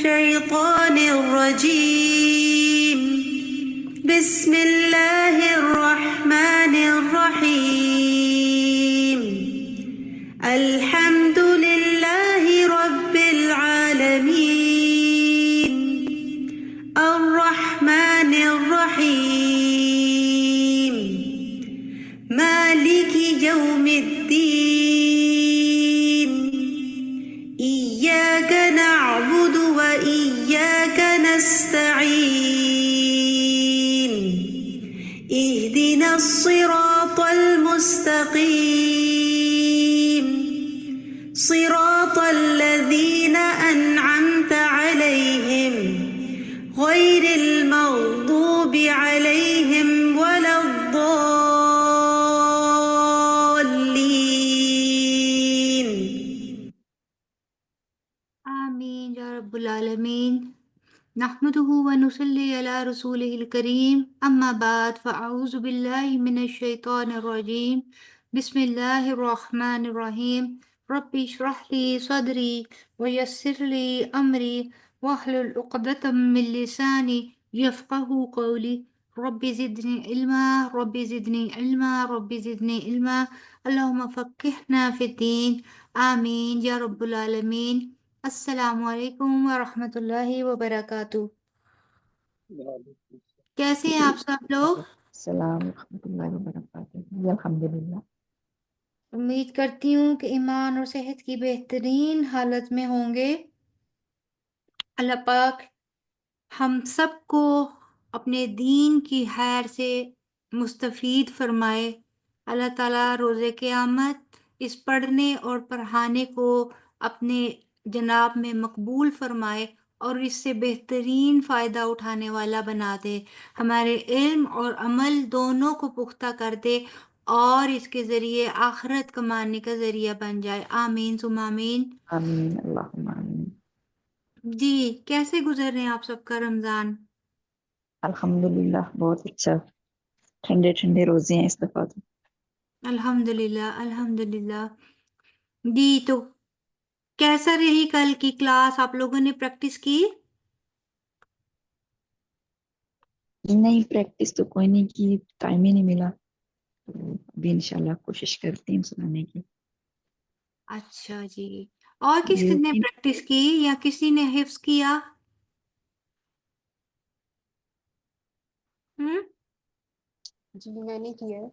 الشيطان الرجيم بسم الله الرحمن الرحيم الحمد لله رب العالمين الرحمن الرحيم مالك يوم الدين إياك نعبد وإياك نستعين اهدنا الصراط المستقيم صراط الذين أنعمت عليهم غير المغضوب عليهم ولا الضالين آمین یا رب العالمین نحمده ونصلی علی رسوله الکریم اما بعد فاعوذ باللہ من الشیطان الرجیم بسم اللہ الرحمن الرحیم رب اشرح لی صدری ویسر لی امری واحلل عقدۃ من لسانی یفقهوا قولی رب زدنی علما رب زدنی علما رب زدنی علما اللہم فقہنا فی الدین آمین یا رب العالمین۔ السلام علیکم ورحمۃ اللہ وبرکاتہ۔ کیسے ہیں آپ سب لوگ؟ السلام ورحمۃ اللہ وبرکاتہ۔ جی الحمدللہ۔ امید کرتی ہوں کہ ایمان اور صحت کی بہترین حالت میں ہوں گے۔ اللہ پاک ہم سب کو اپنے دین کی خیر سے مستفید فرمائے۔ اللہ تعالیٰ روز قیامت اس پڑھنے اور پڑھانے کو اپنے جناب میں مقبول فرمائے اور اس سے بہترین فائدہ اٹھانے والا بنا دے، ہمارے علم اور عمل دونوں کو پختہ کر دے اور اس کے ذریعے آخرت کمانے کا ذریعہ بن جائے۔ آمین ثم آمین۔ آمین اللہم آمین۔ جی کیسے گزر رہے ہیں آپ سب کا رمضان؟ الحمدللہ بہت اچھا، ٹھنڈے ٹھنڈے روزے ہیں اس دفعہ تو۔ الحمدللہ الحمدللہ۔ جی تو کیسا رہی کل کی کلاس؟ آپ لوگوں نے پریکٹس کی؟ نہیں پریکٹس تو کوئی نہیں کی، ٹائم ہی نہیں ملا، تو ابھی انشاءاللہ کوشش کرتے ہیں سنانے کی۔ اچھا جی، اور کس یہ نے پریکٹس کی یا کسی نے حفظ کیا؟ جی میں نے کیا ہے۔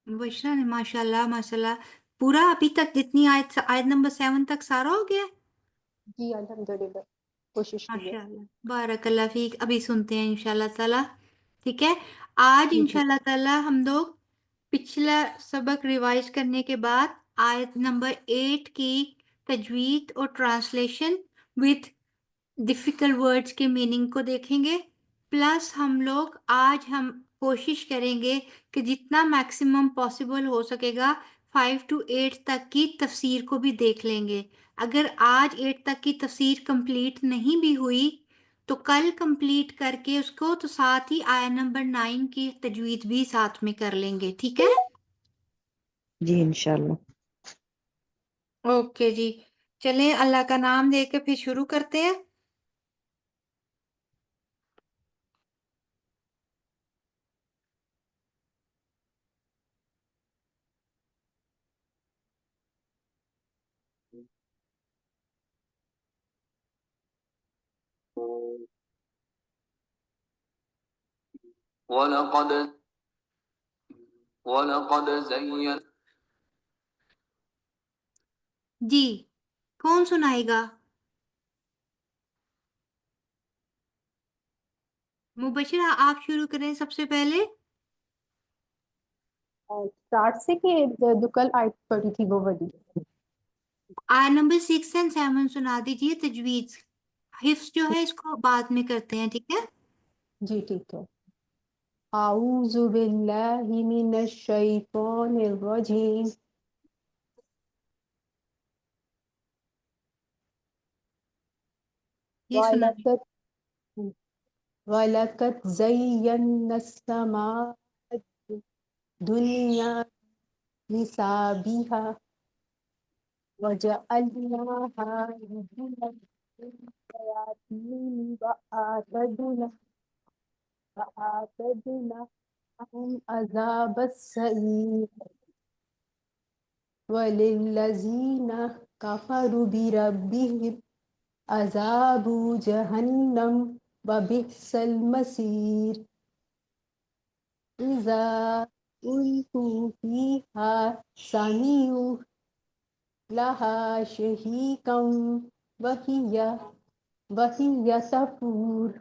بشرا نے ماشاءاللہ ماشاءاللہ پورا ابھی تک جتنی آیت نمبر 7 تک سارا ہو گیا؟ جی الحمدللہ کوشش کی ہے۔ ماشاءاللہ بارک اللہ فیک۔ ابھی سنتے ہیں انشاءاللہ تعالیٰ، ٹھیک ہے؟ آج جی انشاءاللہ تعالیٰ ہم لوگ پچھلا سبق ریوائز کرنے کے بعد آیت نمبر 8 کی تجوید اور ٹرانسلیشن وتھ ڈیفیکلٹ ورڈز کے میننگ کو دیکھیں گے، پلس ہم لوگ آج ہم کوشش کریں گے کہ جتنا میکسیمم پاسبل ہو سکے گا 5 to 8 تک کی تفسیر کو بھی دیکھ لیں گے۔ اگر آج 8 تک کی تفسیر کمپلیٹ نہیں بھی ہوئی تو کل کمپلیٹ کر کے اس کو تو ساتھ ہی آیت نمبر 9 کی تجوید بھی ساتھ میں کر لیں گے، ٹھیک ہے؟ جی انشاءاللہ۔ اوکے جی، چلیں اللہ کا نام دے کے پھر شروع کرتے ہیں۔ وَلَقَدْ زَيَّنَّا جی کون سنائے گا؟ مبشرہ آپ شروع کریں سب سے پہلے۔ اسٹارٹ سے کہ جو کل آیت پڑھی تھی وہ والی؟ آیت نمبر 6 and 7 سنا دیجیے تجوید، حفظ جو ہے اس کو بعد میں کرتے ہیں، ٹھیک ہے؟ جی ٹھیک ہے۔ اعوذ باللہ من الشیطان الرجیم یہ سنا دیجیے۔ وَلَقَدْ زَيَّنَّا السَّمَاءَ الدُّنْيَا بِمَصَابِيحَ وَجَعَلْنَاهَا رُجُومًا لِلشَّيَاطِينِ فأعتدنا لهم عذاب السعير وللذين كفروا بربهم عذاب جهنم وبئس المصير إذا ألقوا فيها سمعوا لها شهيقا وهي تفور.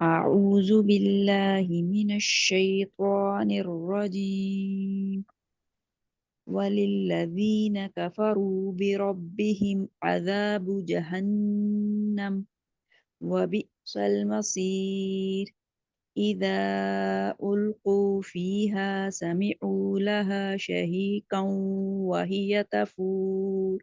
أعوذ بالله من الشيطان الرجيم وللذين كفروا بربهم عذاب جهنم وبئس المصير إذا ألقوا فيها سمعوا لها شهيقا وهي تفور.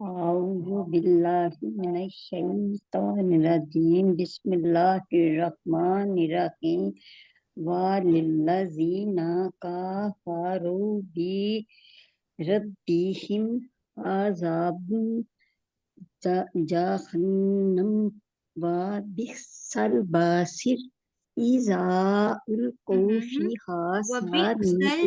أعوذ بالله من الشيطان الرجيم بسم الله الرحمن الرحيم وللذين كفروا بربهم عذاب جهنم وبئس المصير إذا ألقوا فيها وبئسل سمعوا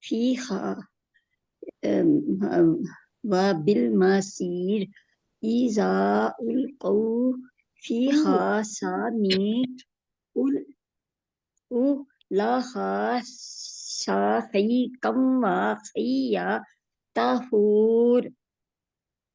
وفيها وبالمصير إذا ألقوا فيها سمعوا لها شهيقا وهي تفور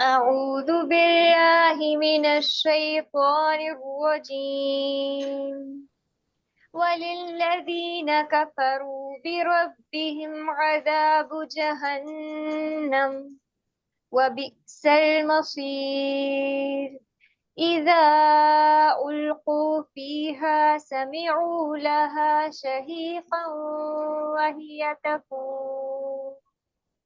أعوذ بالله من الشيطان الرجيم وللذين كفروا بربهم عذاب جهنم وبئس المصير إذا ألقوا فيها سمعوا لها شهيقا وهي تفور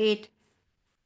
8।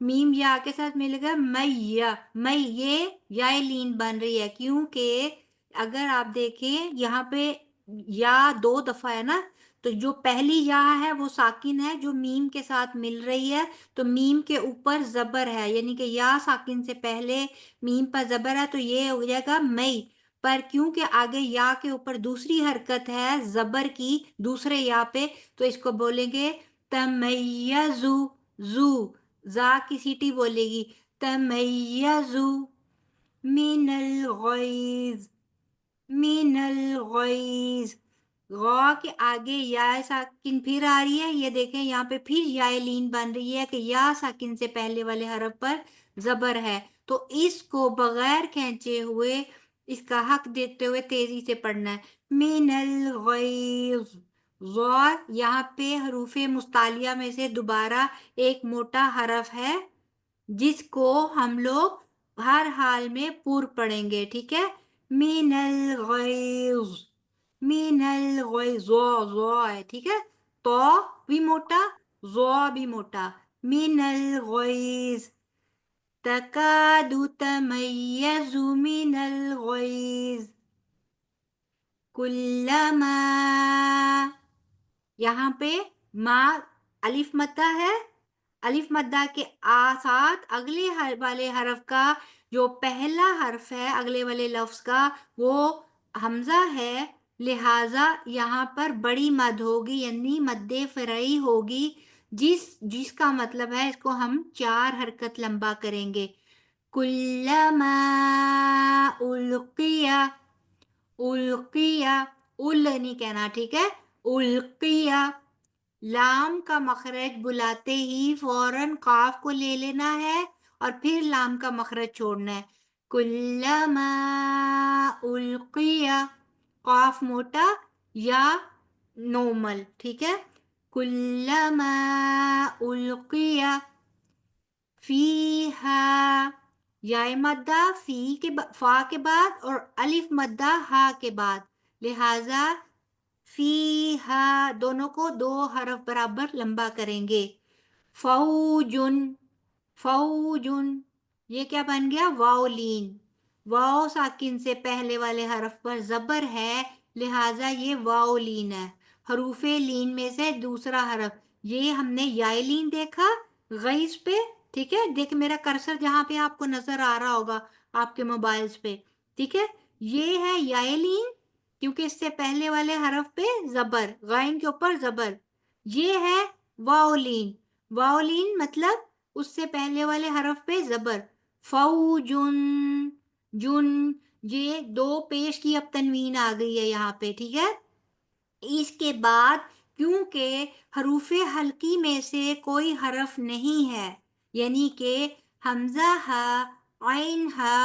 میم یا کے ساتھ ملے گا میہ، میں یہ یا لین بن رہی ہے کیونکہ اگر آپ دیکھیں یہاں پہ یا 2 دفعہ ہے نا، تو جو پہلی یا ہے وہ ساکن ہے جو میم کے ساتھ مل رہی ہے، تو میم کے اوپر زبر ہے، یعنی کہ یا ساکن سے پہلے میم پر زبر ہے تو یہ ہو جائے گا مئی، پر کیونکہ آگے یا کے اوپر دوسری حرکت ہے زبر کی دوسرے یا پہ، تو اس کو بولیں گے تمیزو، زو زا کی سیٹی بولے گی تمیزو من الغیظ، من الغیظ، غا کے آگے یا ساکن پھر آ رہی ہے، یہ دیکھیں یہاں پہ پھر یا لین بن رہی ہے کہ یا ساکن سے پہلے والے حرف پر زبر ہے، تو اس کو بغیر کھینچے ہوئے اس کا حق دیتے ہوئے تیزی سے پڑھنا ہے، من الغیظ، غا یہاں پہ حروف مستعلیہ میں سے دوبارہ ایک موٹا حرف ہے جس کو ہم لوگ ہر حال میں پور پڑھیں گے، ٹھیک ہے، من الغیظ، من الغیظ، زو ہے، ٹھیک ہے، تو بھی موٹا، زو بھی موٹا، من الغیظ، تکاد تمیز من الغیظ، کلما، یہاں پہ ما الف مدہ ہے، الف مدہ کے ساتھ اگلے والے حرف کا جو پہلا حرف ہے اگلے والے لفظ کا وہ حمزہ ہے، لہٰذا یہاں پر بڑی مد ہوگی یعنی مد فرعی ہوگی، جس کا مطلب ہے اس کو ہم 4 حرکت لمبا کریں گے، کلما القیا، القیا، نہیں کہنا، ٹھیک ہے، القیا، لام کا مخرج بلاتے ہی فوراً قاف کو لے لینا ہے اور پھر لام کا مخرج چھوڑنا ہے، کلما القیا، قاف موٹا یا نورمل، ٹھیک ہے، کلما القیا فیہا، یا مدہ فا کے بعد اور الف مدہ ہا کے بعد، لہذا فیہا دونوں کو 2 حرف برابر لمبا کریں گے، فوجن، فوجن، یہ کیا بن گیا، واو لین، واو ساکن سے پہلے والے حرف پر زبر ہے لہٰذا یہ واو لین ہے، حروف لین میں سے دوسرا حرف، یہ ہم نے یا لین دیکھا غیظ پہ، ٹھیک ہے، دیکھ میرا کرسر جہاں پہ آپ کو نظر آ رہا ہوگا آپ کے موبائلز پہ، ٹھیک ہے، یہ ہے یا لین کیونکہ اس سے پہلے والے حرف پہ زبر، غائن کے اوپر زبر، یہ ہے واولین، واولین مطلب اس سے پہلے والے حرف پہ زبر، فوجن، جن، یہ 2 پیش کی اب تنوین آ گئی ہے یہاں پہ، ٹھیک ہے، اس کے بعد کیونکہ حروف حلقی میں سے کوئی حرف نہیں ہے، یعنی کہ حمزہ ہا، عین ہا،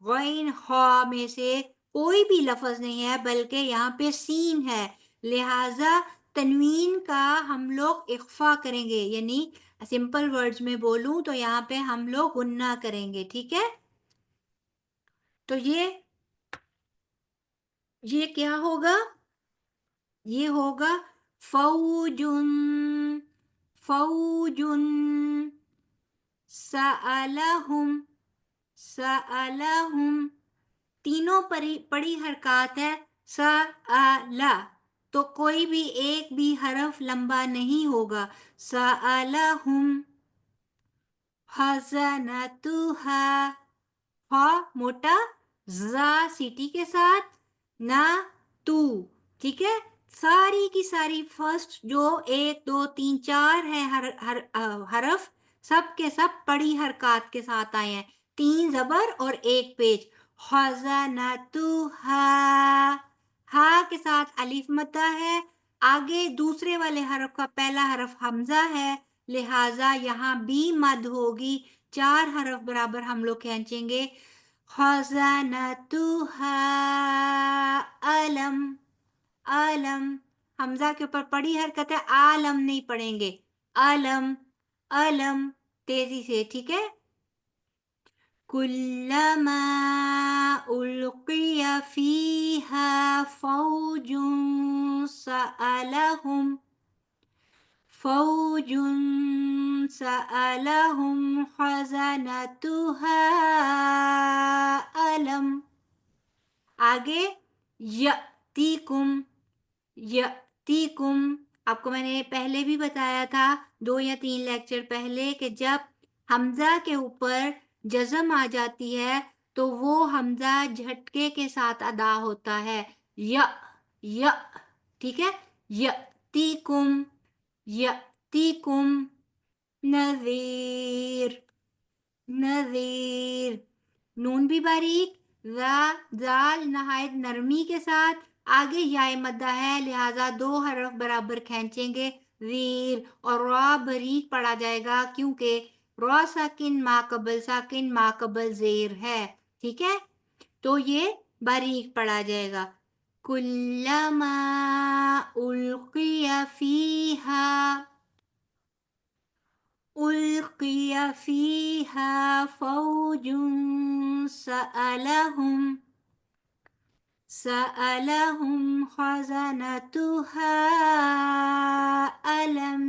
غین خا میں سے کوئی بھی لفظ نہیں ہے بلکہ یہاں پہ سین ہے، لہٰذا تنوین کا ہم لوگ اخفا کریں گے، یعنی سمپل ورڈز میں بولوں تو یہاں پہ ہم لوگ غنہ کریں گے، ٹھیک ہے، تو یہ کیا ہوگا، یہ ہوگا فوجن، فوجن، سألہم، سألہم، تینوں پڑی حرکات ہے، سألا، تو کوئی بھی ایک بھی حرف لمبا نہیں ہوگا، سألہم، حزنتہا، ہا موٹا، زا سیٹی کے ساتھ، نا تو، ٹھیک ہے، ساری کی ساری فرسٹ جو 1 2 3 4 ہے حرف سب کے سب پڑی حرکات کے ساتھ آئے ہیں، 3 زبر اور 1 پیش، خزنتہا، ہا کے ساتھ الف مدہ ہے، آگے دوسرے والے حرف کا پہلا حرف حمزہ ہے لہٰذا یہاں بھی مد ہوگی، 4 حرف برابر ہم لوگ کھینچیں گے، خزنتہا علم، علم، حمزہ کے اوپر پڑی حرکت ہے، عالم نہیں پڑھیں گے، علم، علم، تیزی سے، ٹھیک ہے، کلما القی فیہا فوج سألہم، فوج سألهم خزنتها ألم. آگے یأتیکم. یأتیکم آپ کو میں نے پہلے بھی بتایا تھا 2 یا 3 لیکچر پہلے کہ جب حمزہ کے اوپر جزم آ جاتی ہے تو وہ حمزہ جھٹکے کے ساتھ ادا ہوتا ہے. ی ٹھیک ہے. یأتیکم یأتیکم نذیر. نذیر نون بھی باریک، زال نہایت نرمی کے ساتھ، آگے یائے مدہ ہے لہٰذا 2 حرف برابر کھینچیں گے. زیر اور را باریک پڑا جائے گا کیونکہ را ساکن ما قبل زیر ہے. ٹھیک ہے تو یہ باریک پڑا جائے گا. کلما القی فیہا. ألقي فيها فوج سألهم خزنتها ألم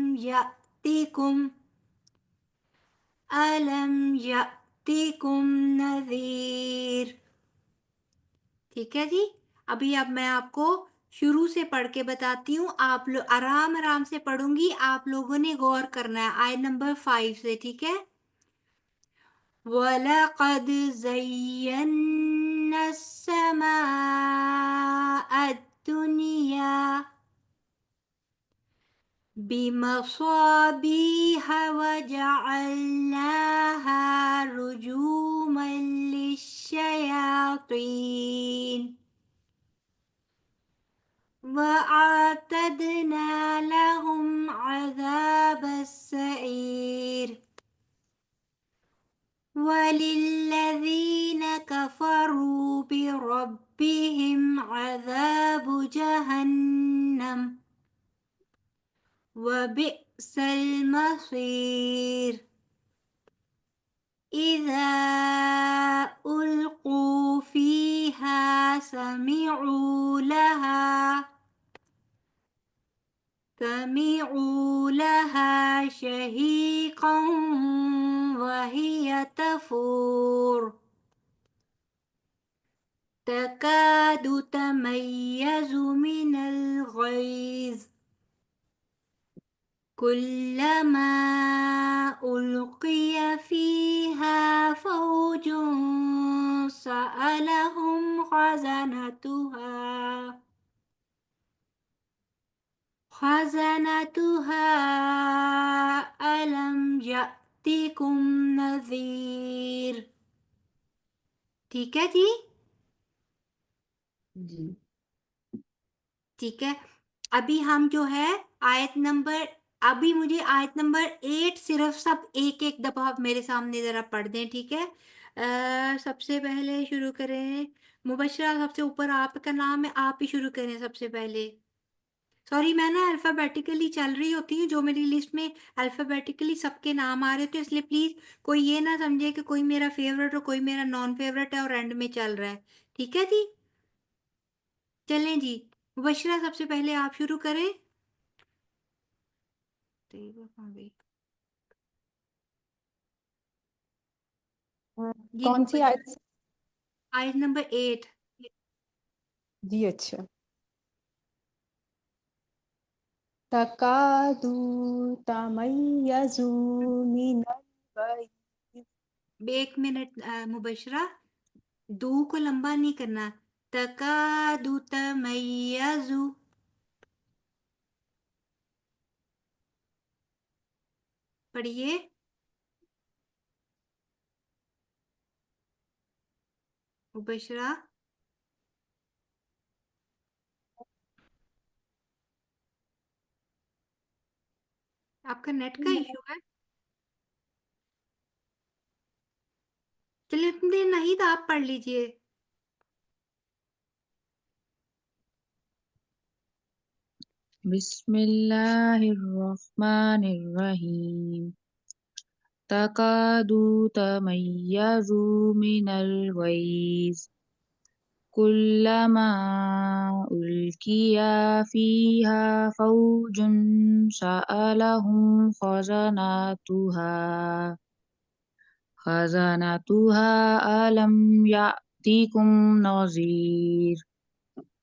يأتكم نذير. ٹھیک ہے جی. اب میں آپ کو شروع سے پڑھ کے بتاتی ہوں. آپ لوگ آرام سے پڑھوں گی، آپ لوگوں نے غور کرنا ہے. آیت نمبر 5 سے. ٹھیک ہے. وَلَقَدْ زَيَّنَّا السَّمَاءَ الدُّنْيَا بِمَصَابِيحَ وَجَعَلْنَاهَا رُجُومًا لِلشَّيَاطِينِ وَأَعْتَدْنَا لَهُمْ عَذَابَ السَّعِيرِ. وَلِلَّذِينَ كَفَرُوا بِرَبِّهِمْ عَذَابُ جَهَنَّمَ وَبِئْسَ الْمَصِيرُ. إِذَا أُلْقُوا فِيهَا سَمِعُوا لَهَا شَهِيقًا وَهِيَ تَفُورُ تَكَادُ تَمَيَّزُ مِنَ الْغَيْظِ كُلَّمَا أُلْقِيَ فِيهَا فَوْجٌ سَأَلَهُمْ خَزَنَتُهَا أَلَمْ يَأْتِكُمْ نَذِيرٌ. ٹھیک ہے جی. جی ٹھیک ہے. ابھی ہم جو ہے ابھی مجھے آیت نمبر 8 صرف سب ایک دفعہ میرے سامنے ذرا پڑھ دیں. ٹھیک ہے. سب سے پہلے شروع کریں. مبشرہ سب سے اوپر آپ کا نام ہے، آپ ہی شروع کریں سب سے پہلے. سوری میں نا الفابیٹیکلی چل رہی ہوتی ہوں، جو میری لسٹ میں الفابیٹیکلی سب کے نام آ رہے ہوتے ہیں، اس لیے پلیز کوئی یہ نہ سمجھے کہ کوئی میرا فیوریٹ اور کوئی میرا نان فیوریٹ ہے اور اینڈ میں چل رہا ہے. ٹھیک ہے جی. چلیں جی. مبشرہ سب سے پہلے آپ شروع کریں. جی کون سی آیت سے؟ آیت نمبر 8. جی اچھا. تَكَادُ تَمَيَّزُ مِنَ الْغَيْظِ. 1 منٹ مبشرہ، دو کو لمبا نہیں کرنا. تَكَادُ تَمَيَّزُ. پڑھیے. مبشرہ آپ کا نیٹ کا ایشو ہے. چلیے اتنے دیر نہیں تھا، آپ پڑھ لیجئے. بسم اللہ الرحمن الرحیم. تَكَادُ تَمَيَّزُ مِنَ الْغَيْظِ كلما ألقي فيها فوج سألهم خزنتها ألم يأتكم نذير.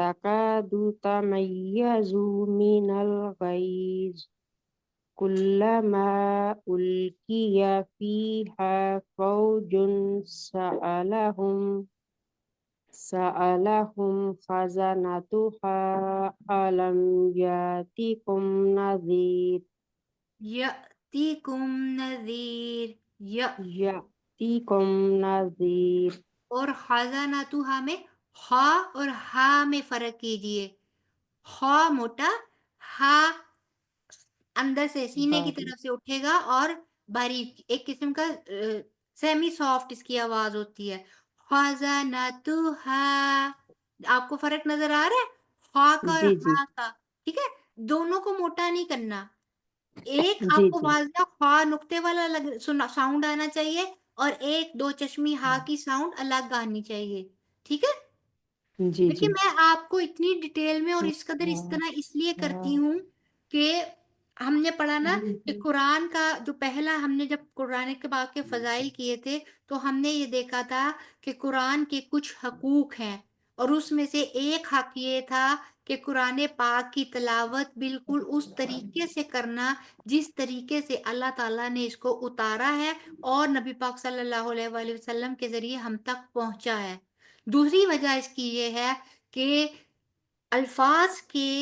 تكاد تميز من الغيظ كلما ألقي فيها فوج سألهم خزنتها ألم يأتكم نذير یأتیکم نذیر يأتكم نذير اور خزانتها میں خا اور ہا میں فرق کیجئے. خا موٹا، ہا اندر سے سینے کی طرف سے اٹھے گا اور باریک، ایک قسم کا سیمی سافٹ اس کی آواز ہوتی ہے. خزانتها، آپ کو فرق نظر آ رہا ہے خا کا اور جی جی ہا کا؟ ٹھیک ہے، دونوں کو موٹا نہیں کرنا. ایک جی آپ کو جی واضح خواہ نقطے والا ساؤنڈ آنا چاہیے اور ایک دو چشمی ہا کی ساؤنڈ الگ آنی چاہیے. ٹھیک ہے، جی دیکھیے جی میں آپ کو اتنی ڈیٹیل میں اور اس قدر اس طرح اس لیے کرتی ہوں کہ ہم نے پڑھا نا کہ قرآن کا جو پہلا ہم نے جب قرآن کے پاک کے فضائل کیے تھے تو ہم نے یہ دیکھا تھا کہ قرآن کے کچھ حقوق ہیں، اور اس میں سے ایک حق یہ تھا کہ قرآن پاک کی تلاوت بالکل اس طریقے سے کرنا جس طریقے سے اللہ تعالیٰ نے اس کو اتارا ہے اور نبی پاک صلی اللہ علیہ وآلہ وسلم کے ذریعے ہم تک پہنچا ہے. دوسری وجہ اس کی یہ ہے کہ الفاظ کے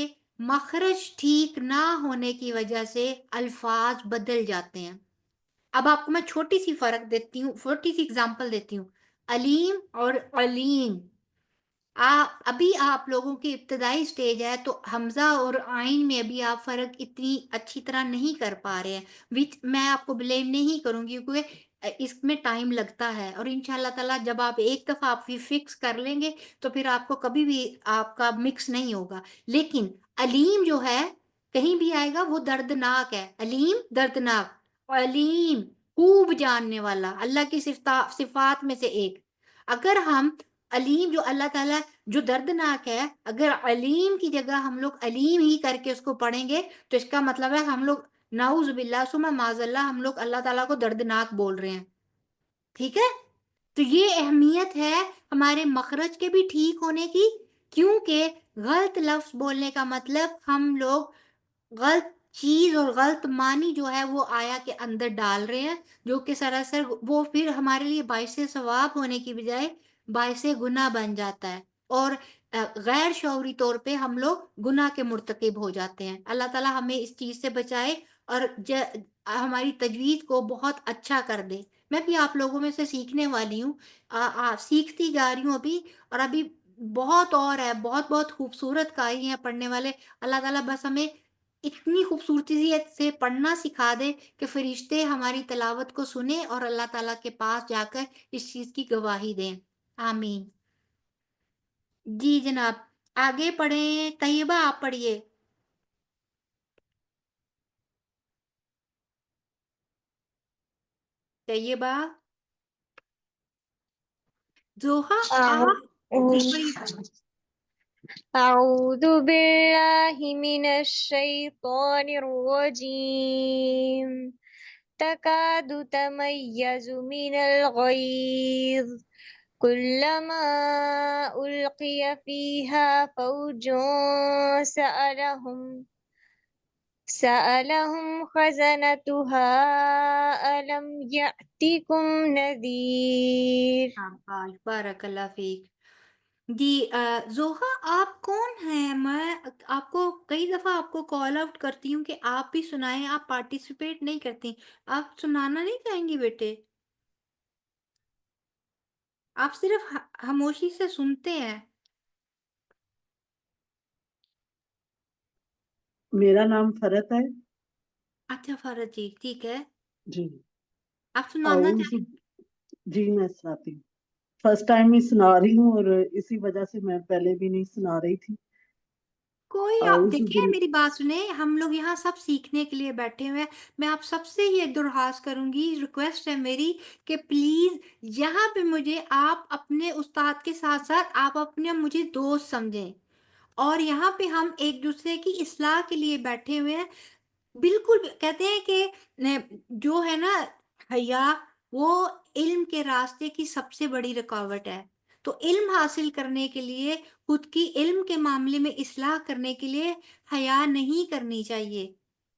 مخرج ٹھیک نہ ہونے کی وجہ سے الفاظ بدل جاتے ہیں. اب آپ کو میں چھوٹی سی فرق دیتی ہوں، چھوٹی سی اگزامپل دیتی ہوں. علیم اور علیم، ابھی آپ لوگوں کی ابتدائی سٹیج ہے تو حمزہ اور آئین میں ابھی آپ فرق اتنی اچھی طرح نہیں کر پا رہے ہیں، وچ میں آپ کو بلیم نہیں کروں گی کیونکہ اس میں ٹائم لگتا ہے، اور انشاءاللہ تعالیٰ جب آپ ایک دفعہ آپ فکس کر لیں گے تو پھر آپ کو کبھی بھی آپ کا مکس نہیں ہوگا. لیکن علیم جو ہے کہیں بھی آئے گا وہ دردناک ہے. علیم دردناک، علیم خوب جاننے والا، اللہ کی صفات میں سے ایک. اگر ہم علیم جو اللہ تعالیٰ جو دردناک ہے، اگر علیم کی جگہ ہم لوگ علیم ہی کر کے اس کو پڑھیں گے تو اس کا مطلب ہے ہم لوگ نعوذ باللہ ثم معاذ اللہ ہم لوگ اللہ تعالیٰ کو دردناک بول رہے ہیں. ٹھیک ہے، تو یہ اہمیت ہے ہمارے مخرج کے بھی ٹھیک ہونے کی، کیونکہ غلط لفظ بولنے کا مطلب ہم لوگ غلط چیز اور غلط معنی جو ہے وہ آیا کے اندر ڈال رہے ہیں، جو کہ سراسر وہ پھر ہمارے لیے باعث ثواب ہونے کی بجائے باعث گناہ بن جاتا ہے، اور غیر شعوری طور پہ ہم لوگ گناہ کے مرتکب ہو جاتے ہیں. اللہ تعالیٰ ہمیں اس چیز سے بچائے اور ہماری تجوید کو بہت اچھا کر دے. میں بھی آپ لوگوں میں سے سیکھنے والی ہوں، سیکھتی جا رہی ہوں ابھی، اور ابھی بہت اور ہے، بہت بہت خوبصورت قاری ہیں پڑھنے والے. اللہ تعالیٰ بس ہمیں اتنی خوبصورتی سے پڑھنا سکھا دے کہ فرشتے ہماری تلاوت کو سنیں اور اللہ تعالیٰ کے پاس جا کر اس چیز کی گواہی دیں. آمین. جی جناب، آگے پڑھیں. طیبہ آپ پڑھیے. طیبہ زوہا جی پڑھیے. أعوذ بالله من الشيطان الرجيم تكاد تميز من الغيظ كلما ألقي فيها فوج سألهم خزنتها ألم يأتكم نذير. شاباش، بارک اللہ فیک. جی زوہا آپ کون ہیں؟ میں آپ کو کئی دفعہ آپ کو کال آؤٹ کرتی ہوں کہ آپ بھی سنائیں، آپ پارٹیسپیٹ نہیں کرتی. آپ سنانا نہیں چاہیں گی بیٹے؟ آپ صرف خاموشی سے سنتے ہیں. میرا نام فرت ہے. اچھا فرد جی، ٹھیک ہے، جی آپ سنانا اعوذ چاہیں. جی میں سناتی ہوں. فرسٹ ٹائم ہی سنا رہی ہوں اور اسی وجہ سے میں پہلے بھی نہیں سنا رہی تھی. کوئی آپ اعوذ دیکھیں بال میری بات سنیں، ہم لوگ یہاں سب سیکھنے کے لیے بیٹھے ہوئے ہیں. میں آپ سب سے یہ درخواست کروں گی، ریکویسٹ ہے میری کہ پلیز یہاں پہ مجھے آپ اپنے استاد کے ساتھ ساتھ آپ اپنے مجھے دوست سمجھیں، اور یہاں پہ ہم ایک دوسرے کی اصلاح کے لیے بیٹھے ہوئے ہیں. بالکل کہتے ہیں کہ جو ہے نا حیا، وہ علم کے راستے کی سب سے بڑی رکاوٹ ہے. تو علم حاصل کرنے کے لیے، خود کی علم کے معاملے میں اصلاح کرنے کے لیے حیا نہیں کرنی چاہیے.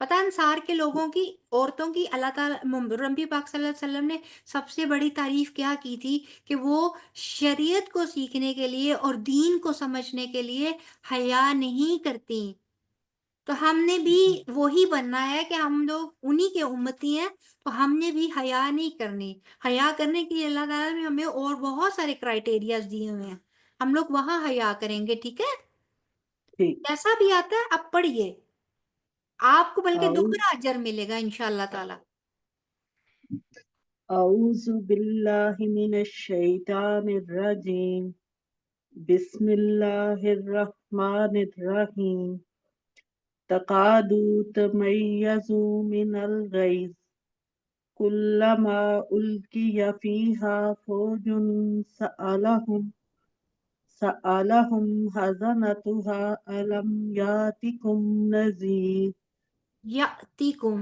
پتہ انصار کے لوگوں کی، عورتوں کی اللہ تعالیٰ نبی پاک صلی اللہ علیہ وسلم نے سب سے بڑی تعریف کیا کی تھی کہ وہ شریعت کو سیکھنے کے لیے اور دین کو سمجھنے کے لیے حیا نہیں کرتی. تو ہم نے بھی وہی بننا ہے کہ ہم لوگ انہی کے امتی ہیں، تو ہم نے بھی حیا نہیں کرنی. حیا کرنے کے لیے اللہ تعالیٰ نے ہمیں اور بہت سارے کرائٹیریاز دیے ہوئے ہیں، ہم لوگ وہاں حیا کریں گے. ٹھیک ہے، ٹھیک. جیسا بھی آتا ہے اب پڑھیے، آپ کو بلکہ اعوذ دوہرا اجر ملے گا انشاءاللہ تعالیٰ. اعوذ باللہ من الشیطان الرجیم. بسم اللہ الرحمن الرحیم. تکاد تمیز من الغیظ کلما القی فیہا فوج سألہم خزنتها ألم یاتکم نذیر. یاتیکم،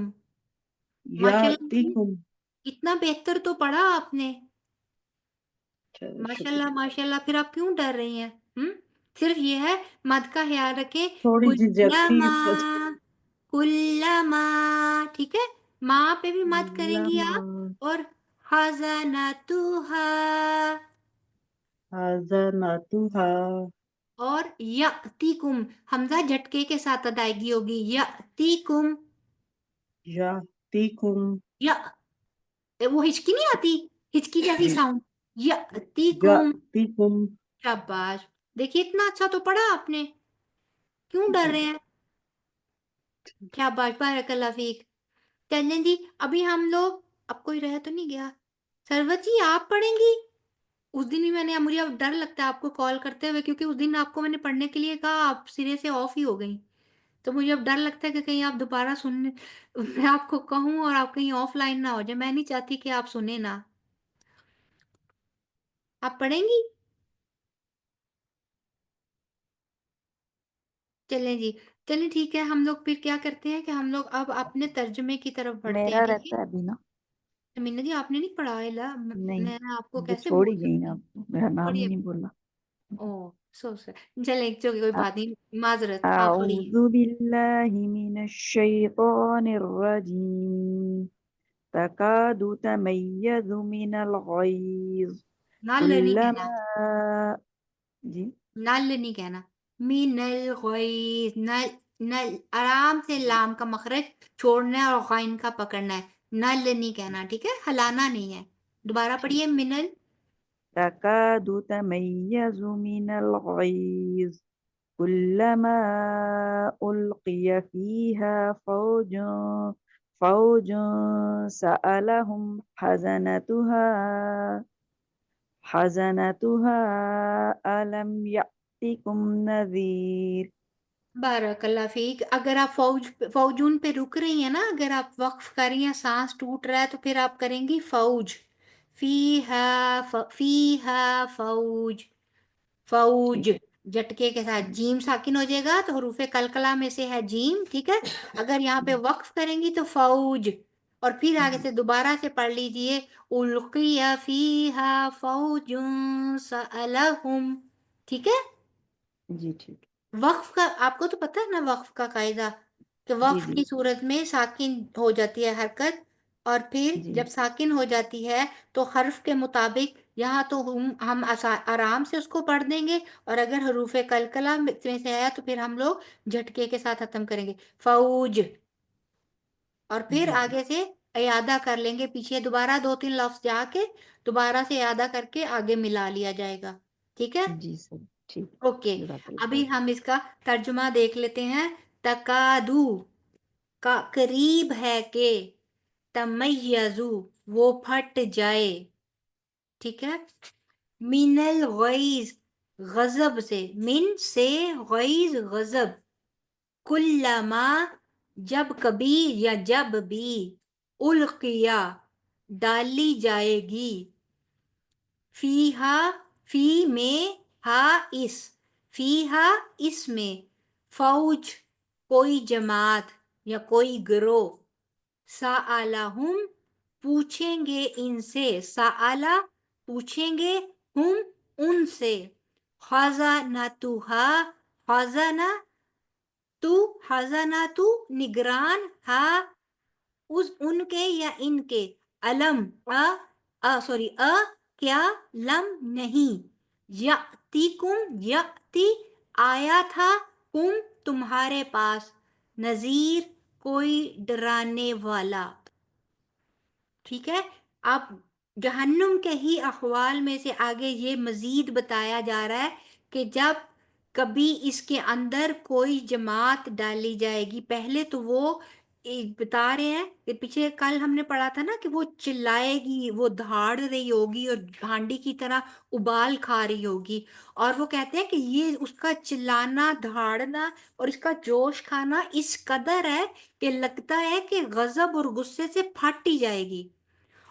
ماشاءاللہ یاتکم. اتنا بہتر تو پڑھا آپ نے، ماشاءاللہ شکریہ. ماشاءاللہ. پھر آپ کیوں ڈر رہی ہیں؟ صرف یہ ہے مد کا خیال رکھیں. تھوڑی جھجکتی کلما، ٹھیک ہے، ماں پہ بھی مد کریں گی لما آپ. اور خزنتها، حزنتها اور یاتیکم، حمزہ جھٹکے کے ساتھ ادائیگی ہوگی. یاتیکم، یاتیکم. یا وہ ہچکی نہیں آتی، ہچکی جیسی جی. ساؤنڈ. یاتیکم، یاتیکم. شاباش. دیکھیے اتنا اچھا تو پڑھا آپ نے، کیوں ڈر جی. رہے ہیں؟ شاباش، بارک اللہ فیک. چلیں جی، ابھی ہم لوگ، اب کوئی رہ تو نہیں گیا؟ سرورت جی آپ پڑھیں گی؟ اس دن بھی میں نے، مجھے اب ڈر لگتا ہے آپ کو کال کرتے ہوئے، کیونکہ اس دن آپ کو میں نے پڑھنے کے لیے کہا، آپ سرے سے آف ہی ہو گئی. تو مجھے اب ڈر لگتا ہے کہ کہیں آپ دوبارہ سننے، میں آپ کو کہوں اور آپ کہیں آف لائن نہ ہو جائے. میں نہیں چاہتی کہ آپ سنیں نا. آپ پڑھیں گی؟ چلیں جی، چلیں ٹھیک ہے. ہم لوگ پھر کیا کرتے ہیں کہ ہم لوگ اب اپنے ترجمے کی طرف بڑھتے ہیں. میرا ٹھیک ہے، رہتا ہے ابھی نا. مینا جی آپ نے نہیں پڑھا ہے لا، نہیں، میں آپ کو وہ کیسے چھوڑ بول ہی گئی نا، سکتی ہوں؟ آپ کو میرا نام ہی پڑھیے. نہیں بولا. او سو چلیں چلیں، کوئی بات نہیں، معذرت، آپ پڑھیے. اعوذ باللہ من الشیطان الرجیم. تکاد تمیز من الغیظ نال نہیں کہنا، کلما. جی. نل نہیں کہنا، من الغیظ. نل، نل آرام سے لام کا مخرج چھوڑنا ہے اور غین کا پکڑنا ہے. نل نہیں کہنا، ٹھیک ہے، ہلانا نہیں ہے. دوبارہ ٹھیک. پڑھیے. من تکاد تمیز من الغیظ کلما القی فیہا فوج سألہم خزنتها ألم یأتکم نذیر. بارک اللہ فیک. اگر آپ فوجون پہ رک رہی ہیں نا، اگر آپ وقف کر رہی ہیں، سانس ٹوٹ رہا ہے، تو پھر آپ کریں گی فوج. فیہا فوج، ٹھیک. فوج جٹکے کے ساتھ. جیم ساکن ہو جائے گا تو حروف قلقلہ میں سے ہے جیم، ٹھیک ہے. اگر یہاں پہ وقف کریں گی تو فوج، اور پھر آگے جی سے دوبارہ سے پڑھ لیجئے. القی فیہا فوج سألہم، ٹھیک ہے. جی ٹھیک. وقف کا آپ کو تو پتہ ہے نا، وقف کا قاعدہ، کہ جی وقف جی کی صورت میں ساکن ہو جاتی ہے حرکت، اور پھر جی جب ساکن ہو جاتی ہے تو حرف کے مطابق یہاں تو ہم آرام سے اس کو پڑھ دیں گے، اور اگر حروف قلقلہ میں سے ہے تو پھر ہم لوگ جھٹکے کے ساتھ ختم کریں گے. فوج، اور پھر جی جی آگے سے اعادہ کر لیں گے، پیچھے دوبارہ 2-3 لفظ جا کے دوبارہ سے اعادہ کر کے آگے ملا لیا جائے گا. ٹھیک ہے، جی سر. ٹھیک. اوکے. جزاک اللہ ابھی خیر. ہم اس کا ترجمہ دیکھ لیتے ہیں. تکادو کا قریب ہے کہ، تمیزو وہ پھٹ جائے، ٹھیک ہے. من الغیظ غضب سے، من سے، غیظ غضب. کلما جب کبھی یا جب بھی، القیا ڈالی جائے گی، فیہا فی میں، ہا اس، فیہا اس میں، فوج کوئی جماعت یا کوئی گروہ، سألہم پوچھیں گے ان سے، سألہ پوچھیں گے، ہم ان سے خزانتها خزانہ تو خزانہ تو نگران ہا اس ان کے یا ان کے علم سوری کیا لم نہیں یاتیکم یاتی آیا تھا کم تمہارے پاس نذیر کوئی ڈرانے والا. ٹھیک ہے. اب جہنم کے ہی احوال میں سے آگے یہ مزید بتایا جا رہا ہے کہ جب کبھی اس کے اندر کوئی جماعت ڈالی جائے گی، پہلے تو وہ بتا رہے ہیں کہ پیچھے کل ہم نے پڑھا تھا نا کہ وہ چلائے گی، وہ دھاڑ رہی ہوگی اور ہانڈی کی طرح ابال کھا رہی ہوگی، اور وہ کہتے ہیں کہ یہ اس کا چلانا، دھاڑنا اور اس کا جوش کھانا اس قدر ہے کہ لگتا ہے کہ غضب اور غصے سے پھٹ ہی جائے گی.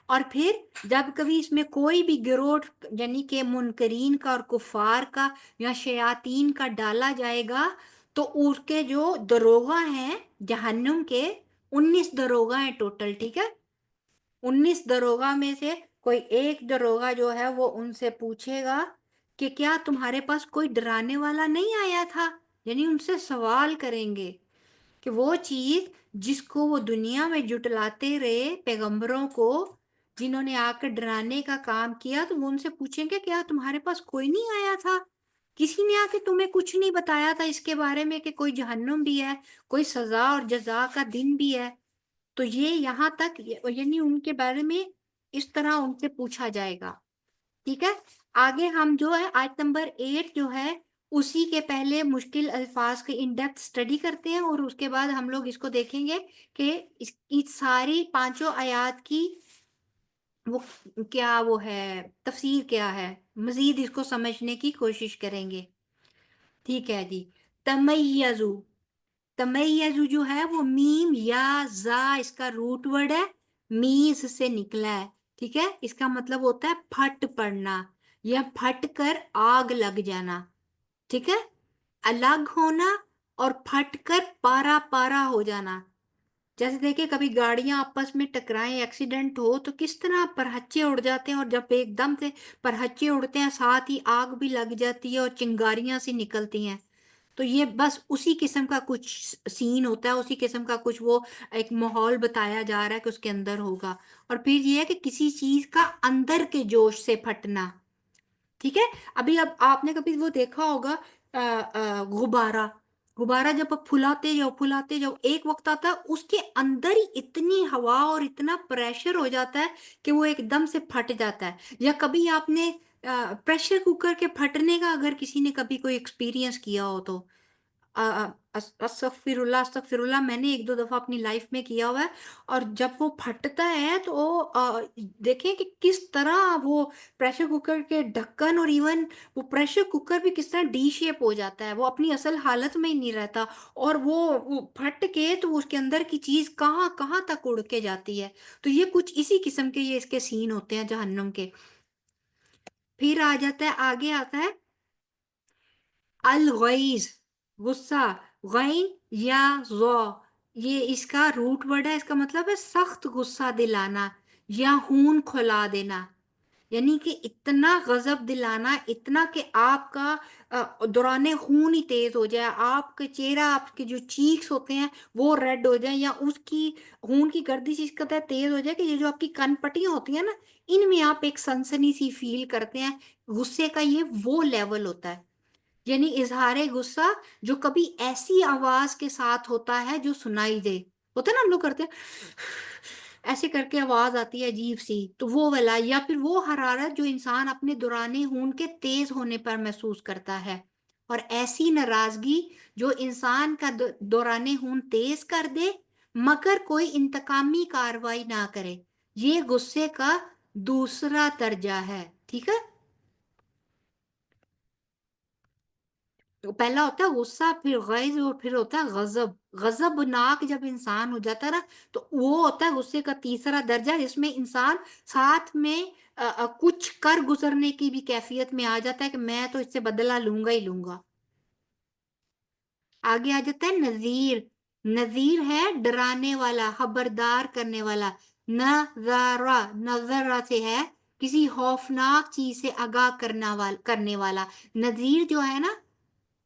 اور پھر جب کبھی اس میں کوئی بھی گروہ یعنی کہ منکرین کا اور کفار کا یا شیاطین کا ڈالا جائے گا تو اس کے جو دروغہ ہیں جہنم کے 19 دروغہ ہیں ٹوٹل. ٹھیک ہے. 19 دروغہ میں سے کوئی ایک دروغہ جو ہے وہ ان سے پوچھے گا کہ کیا تمہارے پاس کوئی ڈرانے والا نہیں آیا تھا، یعنی ان سے سوال کریں گے کہ وہ چیز جس کو وہ دنیا میں جٹلاتے رہے پیغمبروں کو، جنہوں نے آ کر ڈرانے کا کام کیا، تو وہ ان سے پوچھیں گے کیا تمہارے پاس کوئی نہیں آیا تھا، کسی نے آ کے تمہیں کچھ نہیں بتایا تھا اس کے بارے میں کہ کوئی جہنم بھی ہے، کوئی سزا اور جزا کا دن بھی ہے. تو یہ یہاں تک یعنی ان کے بارے میں اس طرح ان سے پوچھا جائے گا. ٹھیک ہے. آگے ہم جو ہے آیت نمبر 8 جو ہے اسی کے پہلے مشکل الفاظ کے ان ڈیپتھ اسٹڈی کرتے ہیں، اور اس کے بعد ہم لوگ اس کو دیکھیں گے کہ اس کی ساری 5 آیات کی وہ کیا وہ ہے تفسیر کیا ہے، مزید اس کو سمجھنے کی کوشش کریں گے. ٹھیک ہے جی. تمیزو، تمیزو جو ہے وہ میم یا زا اس کا روٹ ورڈ ہے، میز سے نکلا ہے. ٹھیک ہے. اس کا مطلب ہوتا ہے پھٹ پڑنا یا پھٹ کر آگ لگ جانا. ٹھیک ہے. الگ ہونا اور پھٹ کر پارا پارا ہو جانا. جیسے دیکھیں کبھی گاڑیاں آپس میں ٹکرائیں، ایکسیڈنٹ ہو تو کس طرح پرہچے اڑ جاتے ہیں، اور جب ایک دم سے پرہچے اڑتے ہیں ساتھ ہی آگ بھی لگ جاتی ہے اور چنگاریاں سی نکلتی ہیں. تو یہ بس اسی قسم کا کچھ سین ہوتا ہے، اسی قسم کا کچھ وہ ایک ماحول بتایا جا رہا ہے کہ اس کے اندر ہوگا. اور پھر یہ ہے کہ کسی چیز کا اندر کے جوش سے پھٹنا. ٹھیک ہے. ابھی اب آپ نے کبھی وہ دیکھا ہوگا غبارہ، غبارہ جب آپ پھلاتے جاؤ ایک وقت آتا ہے اس کے اندر ہی اتنی ہوا اور اتنا پریشر ہو جاتا ہے کہ وہ ایک دم سے پھٹ جاتا ہے. یا کبھی آپ نے پریشر کوکر کے پھٹنے کا اگر کسی نے کبھی کوئی ایکسپیرینس کیا ہو تو استغفر اللہ میں نے 1-2 دفعہ اپنی لائف میں کیا ہوا ہے. اور جب وہ پھٹتا ہے تو دیکھیں کہ کس طرح وہ پریشر کوکر کے ڈھکن اور ایون وہ پریشر کوکر بھی کس طرح ڈی شیپ ہو جاتا ہے، وہ اپنی اصل حالت میں ہی نہیں رہتا، اور وہ پھٹ کے تو اس کے اندر کی چیز کہاں کہاں تک اڑ کے جاتی ہے. تو یہ کچھ اسی قسم کے یہ اس کے سین ہوتے ہیں جہنم کے. پھر آ جاتا ہے، آگے آتا ہے الغیظ، غصہ، غین یا ذو، یہ اس کا روٹ ورڈ ہے. اس کا مطلب ہے سخت غصہ دلانا یا خون کھلا دینا، یعنی کہ اتنا غضب دلانا، اتنا کہ آپ کا دوران خون ہی تیز ہو جائے، آپ کا چہرہ، آپ کے جو چیکس ہوتے ہیں وہ ریڈ ہو جائیں، یا اس کی خون کی گردش اس قدر تیز ہو جائے کہ یہ جو آپ کی کن پٹیاں ہوتی ہیں نا ان میں آپ ایک سنسنی سی فیل کرتے ہیں. غصے کا یہ وہ لیول ہوتا ہے، یعنی اظہار غصہ جو کبھی ایسی آواز کے ساتھ ہوتا ہے جو سنائی دے. ہوتا ہے نا ہم لوگ کرتے ہیں ایسے کر کے آواز آتی ہے عجیب سی، تو وہ والا. یا پھر وہ حرارت جو انسان اپنے دوران خون کے تیز ہونے پر محسوس کرتا ہے، اور ایسی ناراضگی جو انسان کا دوران خون تیز کر دے مگر کوئی انتقامی کاروائی نہ کرے، یہ غصے کا دوسرا درجہ ہے. ٹھیک ہے. پہلا ہوتا ہے غصہ، پھر غیظ، اور پھر ہوتا ہے غضب. غضب ناک جب انسان ہو جاتا ہے نا تو وہ ہوتا ہے غصے کا تیسرا درجہ، جس میں انسان ساتھ میں کچھ کر گزرنے کی بھی کیفیت میں آ جاتا ہے کہ میں تو اس سے بدلہ لوں گا ہی لوں گا. آگے آ جاتا ہے نذیر. نذیر ہے ڈرانے والا، خبردار کرنے والا. نذرا، نذرا سے ہے کسی خوفناک چیز سے آگاہ کرنے والا. نذیر جو ہے نا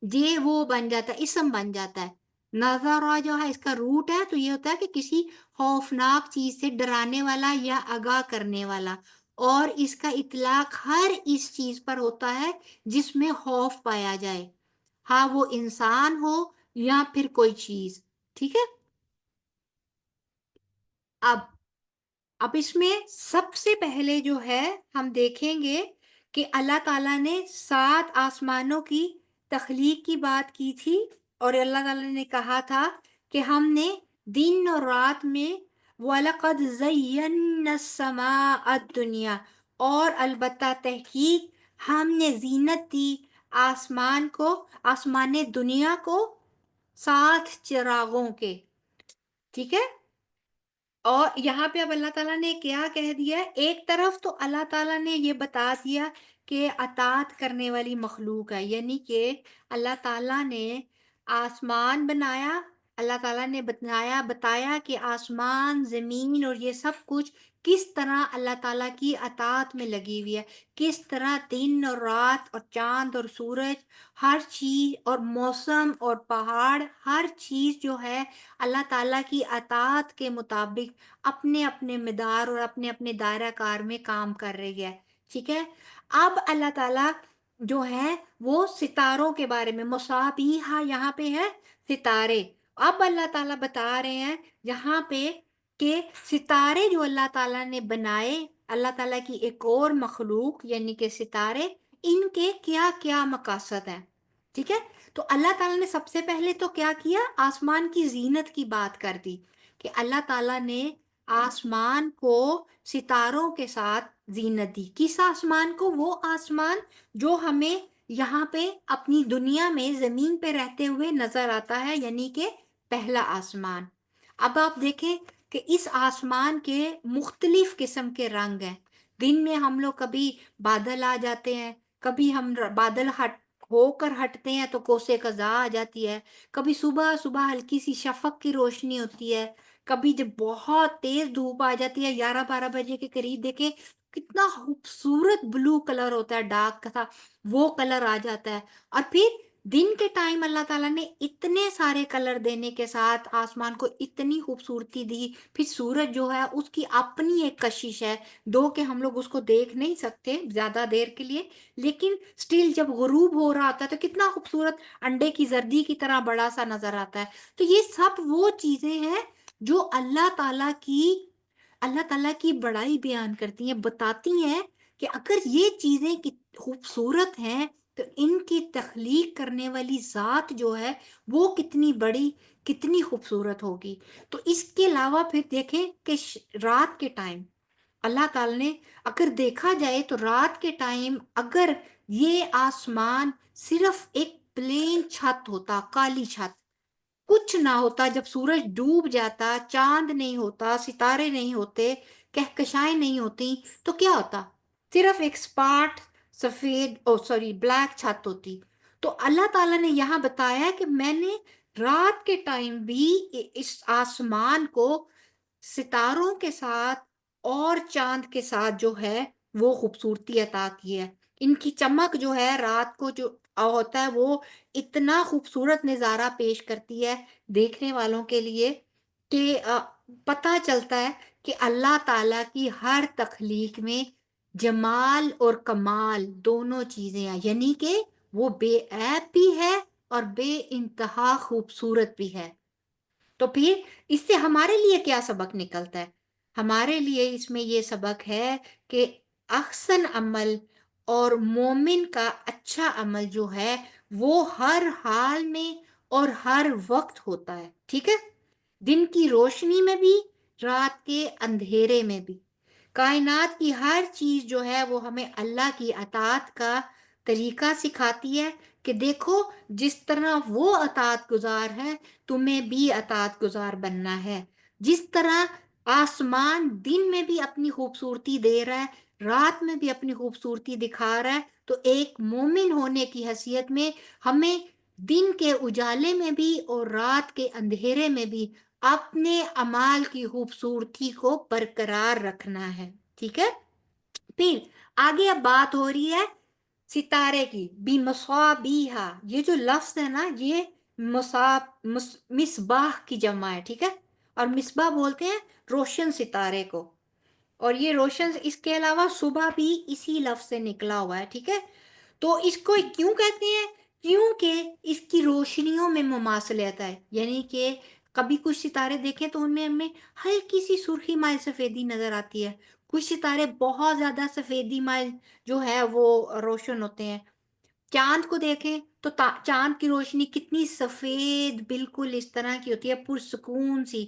یہ وہ بن جاتا ہے، اسم بن جاتا ہے. نذرا جو ہے اس کا روٹ ہے، تو یہ ہوتا ہے کہ کسی خوفناک چیز سے ڈرانے والا یا آگاہ کرنے والا. اور اس کا اطلاق ہر اس چیز پر ہوتا ہے جس میں خوف پایا جائے، ہاں وہ انسان ہو یا پھر کوئی چیز. ٹھیک ہے. اب اس میں سب سے پہلے جو ہے ہم دیکھیں گے کہ اللہ تعالیٰ نے 7 آسمانوں کی تخلیق کی بات کی تھی، اور اللہ تعالیٰ نے کہا تھا کہ ہم نے دن اور رات میں وَلَقَدْ زَيَّنَّا السَّمَاءَ الدُّنْيَا، اور البتہ تحقیق ہم نے زینت دی آسمان کو، آسمان دنیا کو 7 چراغوں کے. ٹھیک ہے. اور یہاں پہ اب اللہ تعالیٰ نے کیا کہہ دیا ہے، ایک طرف تو اللہ تعالیٰ نے یہ بتا دیا کہ اطاعت کرنے والی مخلوق ہے، یعنی کہ اللہ تعالیٰ نے آسمان بنایا، اللہ تعالیٰ نے بتایا کہ آسمان، زمین اور یہ سب کچھ کس طرح اللہ تعالیٰ کی اطاعت میں لگی ہوئی ہے، کس طرح دن اور رات اور چاند اور سورج، ہر چیز اور موسم اور پہاڑ، ہر چیز جو ہے اللہ تعالیٰ کی اطاعت کے مطابق اپنے اپنے مدار اور اپنے اپنے دائرہ کار میں کام کر رہی ہے. ٹھیک ہے. اب اللہ تعالیٰ جو ہے وہ ستاروں کے بارے میں، مصابیح یہاں پہ ہے ستارے. اب اللہ تعالیٰ بتا رہے ہیں یہاں پہ کہ ستارے جو اللہ تعالیٰ نے بنائے، اللہ تعالیٰ کی ایک اور مخلوق یعنی کہ ستارے، ان کے کیا کیا مقاصد ہیں. ٹھیک ہے. تو اللہ تعالیٰ نے سب سے پہلے تو کیا کیا، آسمان کی زینت کی بات کر دی کہ اللہ تعالیٰ نے آسمان کو ستاروں کے ساتھ زینت دی. کس آسمان کو؟ وہ آسمان جو ہمیں یہاں پہ اپنی دنیا میں زمین پہ رہتے ہوئے نظر آتا ہے، یعنی کہ پہلا آسمان. اب آپ دیکھیں کہ اس آسمان کے مختلف قسم کے رنگ ہیں. دن میں ہم لوگ کبھی بادل آ جاتے ہیں، کبھی ہم بادل ہو کر ہٹتے ہیں تو کوسے قزح آ جاتی ہے، کبھی صبح صبح ہلکی سی شفق کی روشنی ہوتی ہے، کبھی جب بہت تیز دھوپ آ جاتی ہے 11-12 بجے کے قریب دیکھیں کتنا خوبصورت بلو کلر ہوتا ہے، ڈارک کا وہ کلر آ جاتا ہے. اور پھر دن کے ٹائم اللہ تعالیٰ نے اتنے سارے کلر دینے کے ساتھ آسمان کو اتنی خوبصورتی دی. پھر سورج جو ہے اس کی اپنی ایک کشش ہے، دو کہ ہم لوگ اس کو دیکھ نہیں سکتے زیادہ دیر کے لیے، لیکن سٹل جب غروب ہو رہا ہوتا ہے تو کتنا خوبصورت انڈے کی زردی کی طرح بڑا سا نظر آتا ہے. تو یہ سب وہ چیزیں ہیں جو اللہ تعالیٰ کی بڑائی بیان کرتی ہیں، بتاتی ہیں کہ اگر یہ چیزیں خوبصورت ہیں تو ان کی تخلیق کرنے والی ذات جو ہے وہ کتنی بڑی، کتنی خوبصورت ہوگی. تو اس کے علاوہ پھر دیکھیں کہ رات کے ٹائم اللہ تعالیٰ نے اگر دیکھا جائے تو رات کے ٹائم اگر یہ آسمان صرف ایک پلین چھت ہوتا، کالی چھت، کچھ نہ ہوتا، جب سورج ڈوب جاتا، چاند نہیں ہوتا، ستارے نہیں ہوتے، کہکشائیں نہیں ہوتی، تو کیا ہوتا؟ صرف ایک سپاٹ سفید بلیک چھت ہوتی. تو اللہ تعالیٰ نے یہاں بتایا کہ میں نے رات کے ٹائم بھی اس آسمان کو ستاروں کے ساتھ اور چاند کے ساتھ جو ہے وہ خوبصورتی عطا کی ہے. ان کی چمک جو ہے رات کو جو ہوتا ہے وہ اتنا خوبصورت نظارہ پیش کرتی ہے دیکھنے والوں کے لیے کہ پتہ چلتا ہے کہ اللہ تعالیٰ کی ہر تخلیق میں جمال اور کمال دونوں چیزیں ہیں، یعنی کہ وہ بے عیب بھی ہے اور بے انتہا خوبصورت بھی ہے. تو پھر اس سے ہمارے لیے کیا سبق نکلتا ہے؟ ہمارے لیے اس میں یہ سبق ہے کہ احسن عمل اور مومن کا اچھا عمل جو ہے وہ ہر حال میں اور ہر وقت ہوتا ہے. ٹھیک ہے. دن کی روشنی میں بھی، رات کے اندھیرے میں بھی. کائنات کی ہر چیز جو ہے وہ ہمیں اللہ کی اطاعت کا طریقہ سکھاتی ہے کہ دیکھو جس طرح وہ اطاعت گزار ہے تمہیں بھی اطاعت گزار بننا ہے. جس طرح آسمان دن میں بھی اپنی خوبصورتی دے رہا ہے، رات میں بھی اپنی خوبصورتی دکھا رہا ہے، تو ایک مومن ہونے کی حیثیت میں ہمیں دن کے اجالے میں بھی اور رات کے اندھیرے میں بھی اپنے اعمال کی خوبصورتی کو برقرار رکھنا ہے. ٹھیک ہے. پھر آگے اب بات ہو رہی ہے ستارے کی، بمصابیحا، یہ جو لفظ ہے نا یہ مصباح کی جمع ہے، ٹھیک ہے، اور مصباح بولتے ہیں روشن ستارے کو، اور یہ روشن اس کے علاوہ صبح بھی اسی لفظ سے نکلا ہوا ہے، ٹھیک ہے۔ تو اس کو کیوں کہتے ہیں؟ کیونکہ اس کی روشنیوں میں مماثلت ہے، یعنی کہ کبھی کچھ ستارے دیکھیں تو ان میں ہمیں ہلکی سی سرخی مائل سفیدی نظر آتی ہے، کچھ ستارے بہت زیادہ سفیدی مائل جو ہے وہ روشن ہوتے ہیں۔ چاند کو دیکھیں تو چاند کی روشنی کتنی سفید بالکل اس طرح کی ہوتی ہے، پرسکون سی۔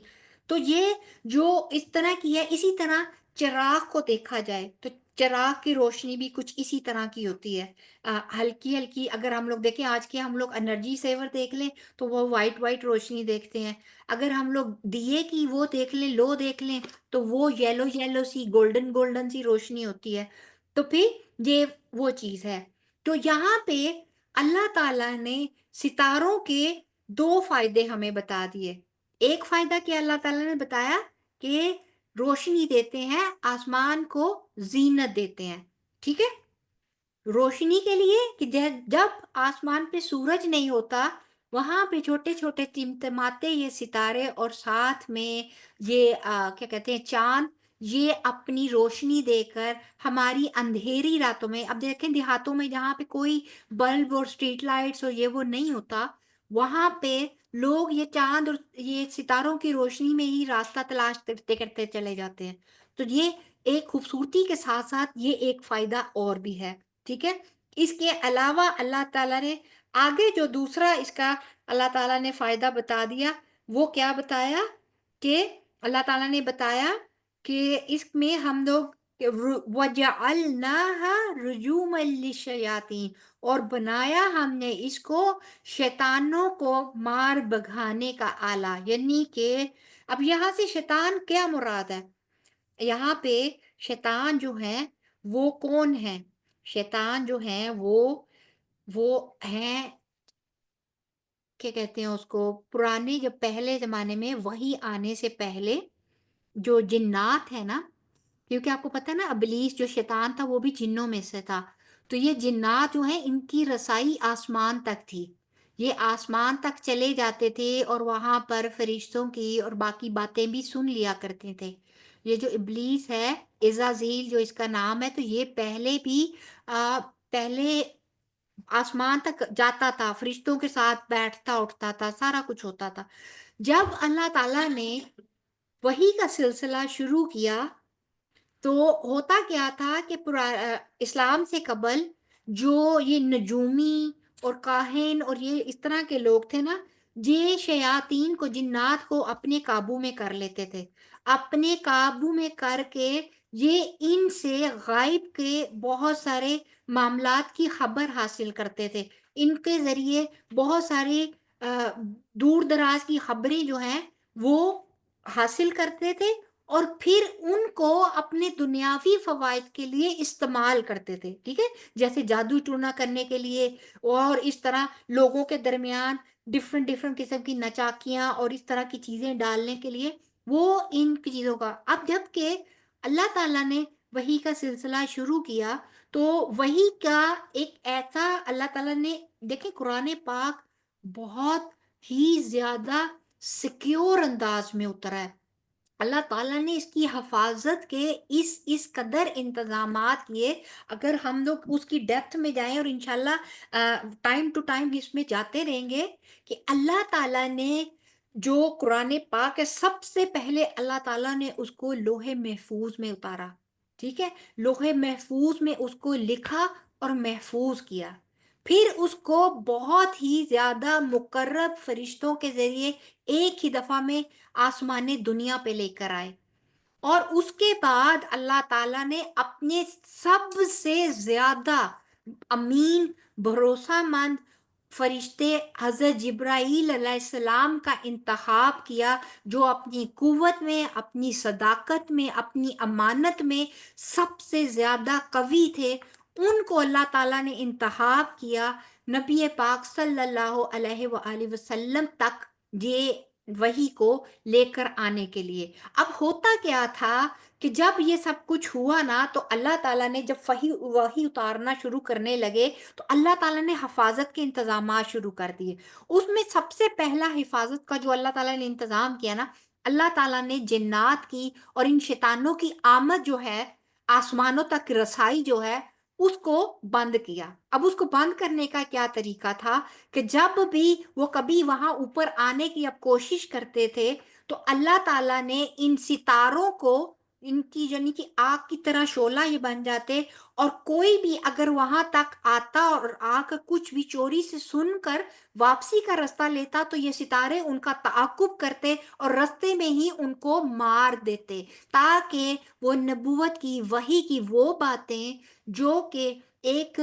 تو یہ جو اس طرح کی ہے، اسی طرح چراغ کو دیکھا جائے تو چراغ کی روشنی بھی کچھ اسی طرح کی ہوتی ہے، ہلکی ہلکی۔ اگر ہم لوگ دیکھیں آج کے ہم لوگ انرجی سیور دیکھ لیں تو وہ وائٹ وائٹ روشنی دیکھتے ہیں، اگر ہم لوگ دیے کی وہ دیکھ لیں، لو دیکھ لیں تو وہ یلو یلو سی گولڈن گولڈن سی روشنی ہوتی ہے۔ تو پھر یہ وہ چیز ہے۔ تو یہاں پہ اللہ تعالیٰ نے ستاروں کے 2 فائدے ہمیں بتا دیے۔ ایک فائدہ کیا اللہ تعالیٰ نے بتایا کہ روشنی دیتے ہیں، آسمان کو زینت دیتے ہیں، ٹھیک ہے، روشنی کے لیے کہ جب آسمان پہ سورج نہیں ہوتا وہاں پہ چھوٹے چھوٹے ٹمٹماتے یہ ستارے اور ساتھ میں یہ کیا کہتے ہیں چاند، یہ اپنی روشنی دے کر ہماری اندھیری راتوں میں، اب دیکھیں دیہاتوں میں جہاں پہ کوئی بلب اور اسٹریٹ لائٹس اور یہ وہ نہیں ہوتا، وہاں پہ لوگ یہ چاند اور یہ ستاروں کی روشنی میں ہی راستہ تلاش کرتے کرتے چلے جاتے ہیں۔ تو یہ ایک خوبصورتی کے ساتھ ساتھ یہ ایک فائدہ اور بھی ہے، ٹھیک ہے۔ اس کے علاوہ اللہ تعالیٰ نے آگے جو دوسرا اس کا اللہ تعالیٰ نے فائدہ بتا دیا، وہ کیا بتایا کہ اللہ تعالیٰ نے بتایا کہ اس میں ہم لوگ وَجَعَلْنَاهَا رُجُومًا لِلشَّيَاطِينِ، اور بنایا ہم نے اس کو شیطانوں کو مار بگھانے کا آلہ، یعنی کہ اب یہاں سے شیطان کیا مراد ہے؟ یہاں پہ شیطان جو ہے وہ کون ہے؟ شیطان جو ہیں وہ ہیں کیا کہتے ہیں اس کو، پرانے جب پہلے زمانے میں وحی آنے سے پہلے جو جنات ہے نا، کیونکہ آپ کو پتہ ہے نا ابلیس جو شیطان تھا وہ بھی جنوں میں سے تھا، تو یہ جنات جو ہیں ان کی رسائی آسمان تک تھی، یہ آسمان تک چلے جاتے تھے اور وہاں پر فرشتوں کی اور باقی باتیں بھی سن لیا کرتے تھے۔ یہ جو ابلیس ہے، عزازیل جو اس کا نام ہے، تو یہ پہلے بھی پہلے آسمان تک جاتا تھا، فرشتوں کے ساتھ بیٹھتا اٹھتا تھا، سارا کچھ ہوتا تھا۔ جب اللہ تعالیٰ نے وحی کا سلسلہ شروع کیا تو ہوتا کیا تھا کہ اسلام سے قبل جو یہ نجومی اور کاہن اور یہ اس طرح کے لوگ تھے نا، یہ شیاطین کو، جنات کو اپنے قابو میں کر لیتے تھے، اپنے قابو میں کر کے یہ ان سے غائب کے بہت سارے معاملات کی خبر حاصل کرتے تھے، ان کے ذریعے بہت ساری دور دراز کی خبریں جو ہیں وہ حاصل کرتے تھے اور پھر ان کو اپنے دنیاوی فوائد کے لیے استعمال کرتے تھے، ٹھیک ہے، جیسے جادو ٹونا کرنے کے لیے اور اس طرح لوگوں کے درمیان ڈفرنٹ قسم کی نچاکیاں اور اس طرح کی چیزیں ڈالنے کے لیے وہ ان کی چیزوں کا۔ اب جب کہ اللہ تعالیٰ نے وحی کا سلسلہ شروع کیا تو وحی کا ایک ایسا اللہ تعالیٰ نے، دیکھیں قرآن پاک بہت ہی زیادہ سیکیور انداز میں اترا ہے، اللہ تعالیٰ نے اس کی حفاظت کے اس قدر انتظامات کیے، اگر ہم لوگ اس کی ڈیپتھ میں جائیں اور انشاءاللہ ٹائم ٹو ٹائم اس میں جاتے رہیں گے کہ اللہ تعالیٰ نے جو قرآن پاک ہے سب سے پہلے اللہ تعالیٰ نے اس کو لوح محفوظ میں اتارا، ٹھیک ہے، لوح محفوظ میں اس کو لکھا اور محفوظ کیا، پھر اس کو بہت ہی زیادہ مقرب فرشتوں کے ذریعے ایک ہی دفعہ میں آسمان دنیا پہ لے کر آئے، اور اس کے بعد اللہ تعالیٰ نے اپنے سب سے زیادہ امین بھروسہ مند فرشتے حضرت جبرائیل علیہ السلام کا انتخاب کیا، جو اپنی قوت میں، اپنی صداقت میں، اپنی امانت میں سب سے زیادہ قوی تھے، ان کو اللہ تعالیٰ نے انتخاب کیا نبی پاک صلی اللہ علیہ وآلہ وسلم تک یہ وحی کو لے کر آنے کے لیے۔ اب ہوتا کیا تھا کہ جب یہ سب کچھ ہوا نا تو اللہ تعالیٰ نے جب وحی اتارنا شروع کرنے لگے تو اللہ تعالیٰ نے حفاظت کے انتظامات شروع کر دیے۔ اس میں سب سے پہلا حفاظت کا جو اللہ تعالیٰ نے انتظام کیا نا، اللہ تعالیٰ نے جنات کی اور ان شیطانوں کی آمد جو ہے، آسمانوں تک رسائی جو ہے، اس کو بند کیا۔ اب اس کو بند کرنے کا کیا طریقہ تھا کہ جب بھی وہ کبھی وہاں اوپر آنے کی اب کوشش کرتے تھے تو اللہ تعالیٰ نے ان ستاروں کو، ان کی یعنی کہ آگ کی طرح شعلہ یہ بن جاتے، اور کوئی بھی اگر وہاں تک آتا اور آ کر کچھ بھی چوری سے سن کر واپسی کا رستہ لیتا تو یہ ستارے ان کا تعاقب کرتے اور رستے میں ہی ان کو مار دیتے، تاکہ وہ نبوت کی، وحی کی وہ باتیں جو کہ ایک